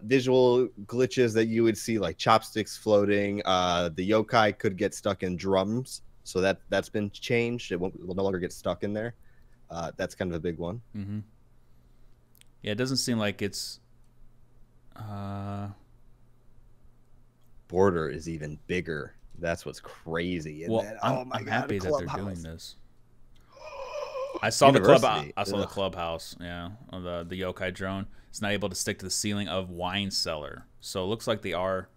visual glitches that you would see, like chopsticks floating. The yokai could get stuck in drums, so that's been changed. It will no longer get stuck in there. That's kind of a big one. Mm-hmm. Yeah, it doesn't seem like it's. Border is even bigger. That's what's crazy. And well, I'm happy that they're doing this. I saw the club. I saw the clubhouse. Yeah, of the yokai drone. It's not able to stick to the ceiling of wine cellar. So it looks like they are.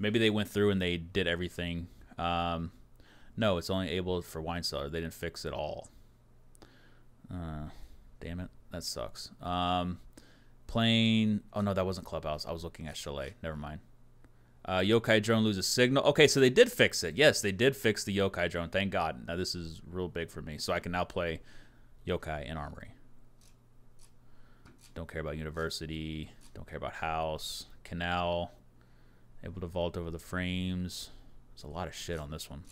Maybe they went through and they did everything. No, it's only able for wine cellar. They didn't fix it all. Damn it, that sucks. Plane. Oh no, that wasn't clubhouse. I was looking at chalet. Never mind. Yokai drone loses signal. Okay, so they did fix it. Yes, they did fix the yokai drone. Thank God. Now this is real big for me. So I can now play yokai in armory. Don't care about university. Don't care about house. Canal. Able to vault over the frames. There's a lot of shit on this one.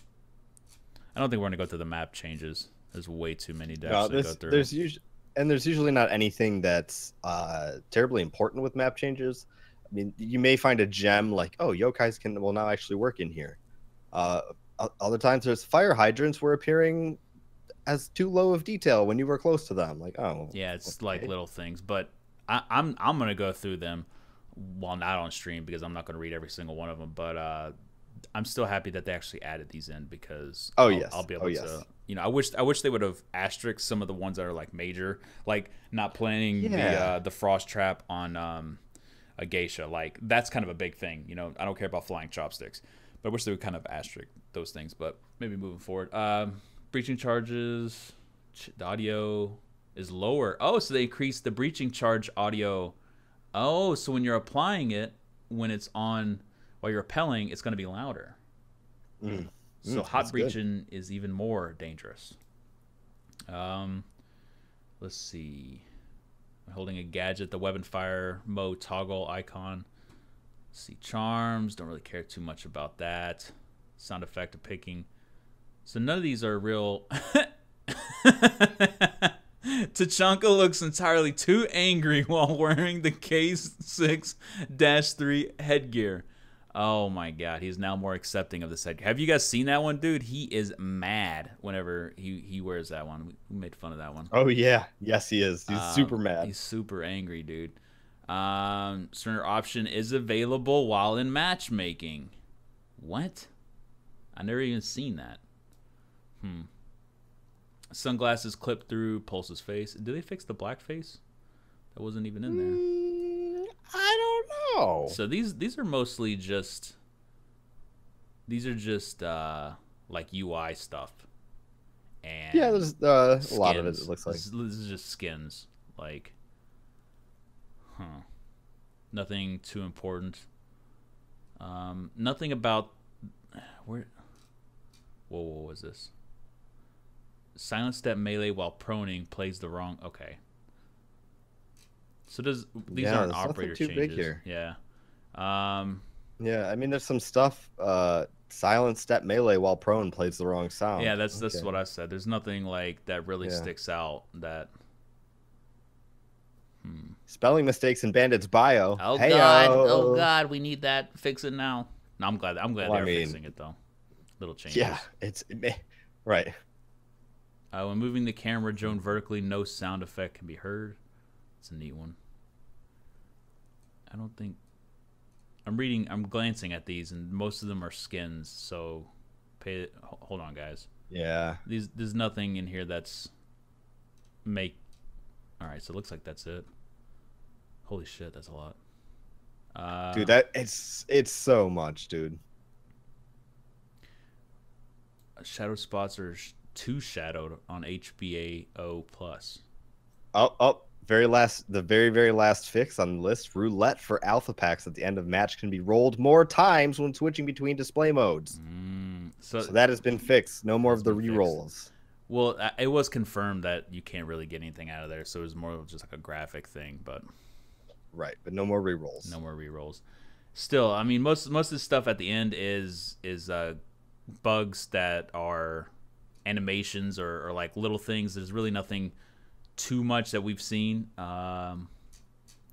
I don't think we're going to go through the map changes. There's way too many decks to go through. There's usually not anything that's terribly important with map changes. I mean, you may find a gem like, oh, yokais will now actually work in here. Other times there's fire hydrants were appearing as too low of detail when you were close to them. Like, oh. Yeah, it's like little things. But I'm going to go through them while not on stream because I'm not going to read every single one of them. But I'm still happy that they actually added these in because I'll be able to. You know, I wish they would have asterisked some of the ones that are like major, like not planning the frost trap on a geisha. Like that's kind of a big thing. You know, I don't care about flying chopsticks, but I wish they would kind of asterisk those things. But maybe moving forward, breaching charges, the audio is lower. Oh, so they increased the breaching charge audio. Oh, so when you're applying it, when it's on while you're repelling, it's going to be louder. So hot breaching is even more dangerous. Let's see. I'm holding a gadget, the weapon fire mode toggle icon. Let's see, charms. Don't really care too much about that. Sound effect of picking. So none of these are real. Tachanka looks entirely too angry while wearing the K6-3 headgear. Oh my God, he's now more accepting of this headgear. Have you guys seen that one, dude? He is mad whenever he wears that one. We made fun of that one. Oh yeah, yes he is. He's super mad. He's super angry, dude. Surrender option is available while in matchmaking. What? I never even seen that. Sunglasses clipped through Pulse's face. Did they fix the black face? That wasn't even in there. I don't know. So these are mostly just like UI stuff. And yeah, there's a lot of it. It looks like this is just skins. Like, nothing too important. Nothing about where. Whoa, what was this? Silent step melee while proning plays the wrong. Okay. So these aren't operator too changes. Big here. Yeah. Yeah, I mean there's some stuff. Silent step melee while prone plays the wrong sound. Yeah, that's what I said. There's nothing like that really sticks out. That. Spelling mistakes in Bandit's bio. Oh God! Oh God! We need that. Fix it now. No, I'm glad they're fixing it though. Little changes. Yeah, right. When moving the camera drone vertically, no sound effect can be heard. It's a neat one. I don't think I'm glancing at these, and most of them are skins. So, hold on, guys. Yeah. There's nothing in here that's All right, so it looks like that's it. Holy shit, that's a lot. Dude, it's so much, dude. Shadow spots are too shadowed on HBAO plus. The very last fix on the list. Roulette for alpha packs at the end of match can be rolled more times when switching between display modes. So that has been fixed. No more of the re-rolls. Well, it was confirmed that you can't really get anything out of there, so it was more of just like a graphic thing, but right, but no more re-rolls. No more re-rolls. Still, I mean, most of the stuff at the end is bugs that are animations or like little things. There's really nothing too much that we've seen.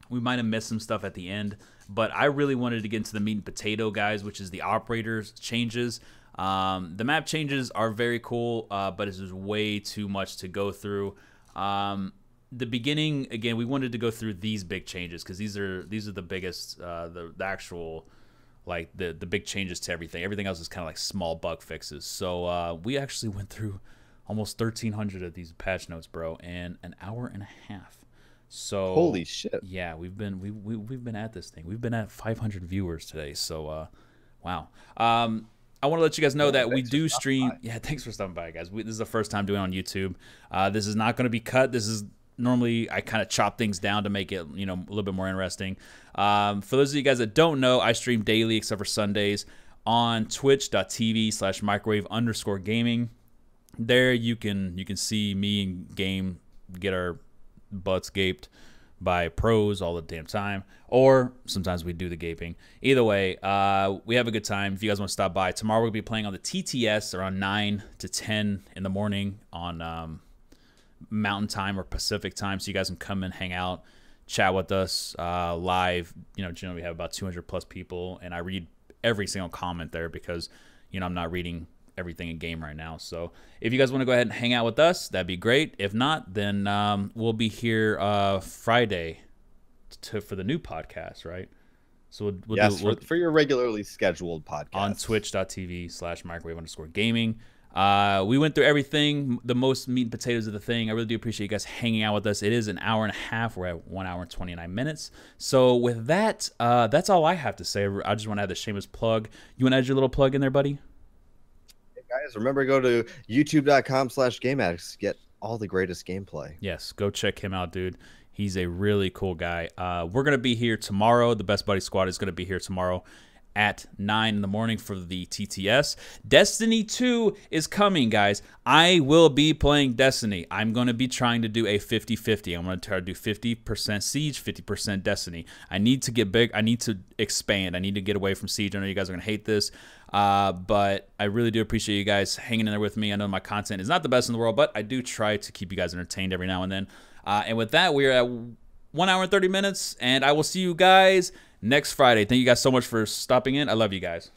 We might have missed some stuff at the end, but I really wanted to get into the meat and potato, guys, which is the operators changes. The map changes are very cool, but it's just way too much to go through. The beginning, again, we wanted to go through these big changes because these are the biggest, the actual, like the big changes to everything. Everything else is kind of like small bug fixes. So we actually went through almost 1,300 of these patch notes, bro, in an hour and a half. So holy shit. Yeah, we've been at this thing. We've been at 500 viewers today. So wow. I want to let you guys know that we do stream. Yeah, thanks for stopping by, guys. This is the first time doing it on YouTube. This is not going to be cut. This is normally I kind of chop things down to make it, you know, a little bit more interesting. For those of you guys that don't know, I stream daily except for Sundays on twitch.tv/microwave_gaming. There you can see me and Game get our butts gaped by pros all the damn time, or sometimes we do the gaping. Either way, we have a good time. If you guys want to stop by, tomorrow we'll be playing on the TTS around 9 to 10 in the morning on Mountain Time or Pacific Time, so you guys can come and hang out, chat with us live. You know, generally we have about 200 plus people, and I read every single comment there because, you know, I'm not reading everything in game right now. So if you guys want to go ahead and hang out with us, that'd be great. If not, then we'll be here Friday for the new podcast, right? So we'll for your regularly scheduled podcast on twitch.tv/microwave_gaming. We went through everything, the most meat and potatoes of the thing. I really do appreciate you guys hanging out with us. It is an hour and a half. We're at 1 hour and 29 minutes. So with that, that's all I have to say. I just want to add the shameless plug. You want to add your little plug in there, buddy? Guys, remember, go to youtube.com/GameAddicts to get all the greatest gameplay. Yes, go check him out, dude. He's a really cool guy. We're going to be here tomorrow. The Best Buddy Squad is going to be here tomorrow at 9 in the morning for the TTS. Destiny 2 is coming, guys. I will be playing Destiny. I'm going to be trying to do a 50-50. I'm going to try to do 50% Siege, 50% Destiny. I need to get big. I need to expand. I need to get away from Siege. I know you guys are going to hate this, but I really do appreciate you guys hanging in there with me. I know my content is not the best in the world, but I do try to keep you guys entertained every now and then. And with that, we're at 1 hour and 30 minutes, and I will see you guys next Friday. Thank you guys so much for stopping in. I love you guys.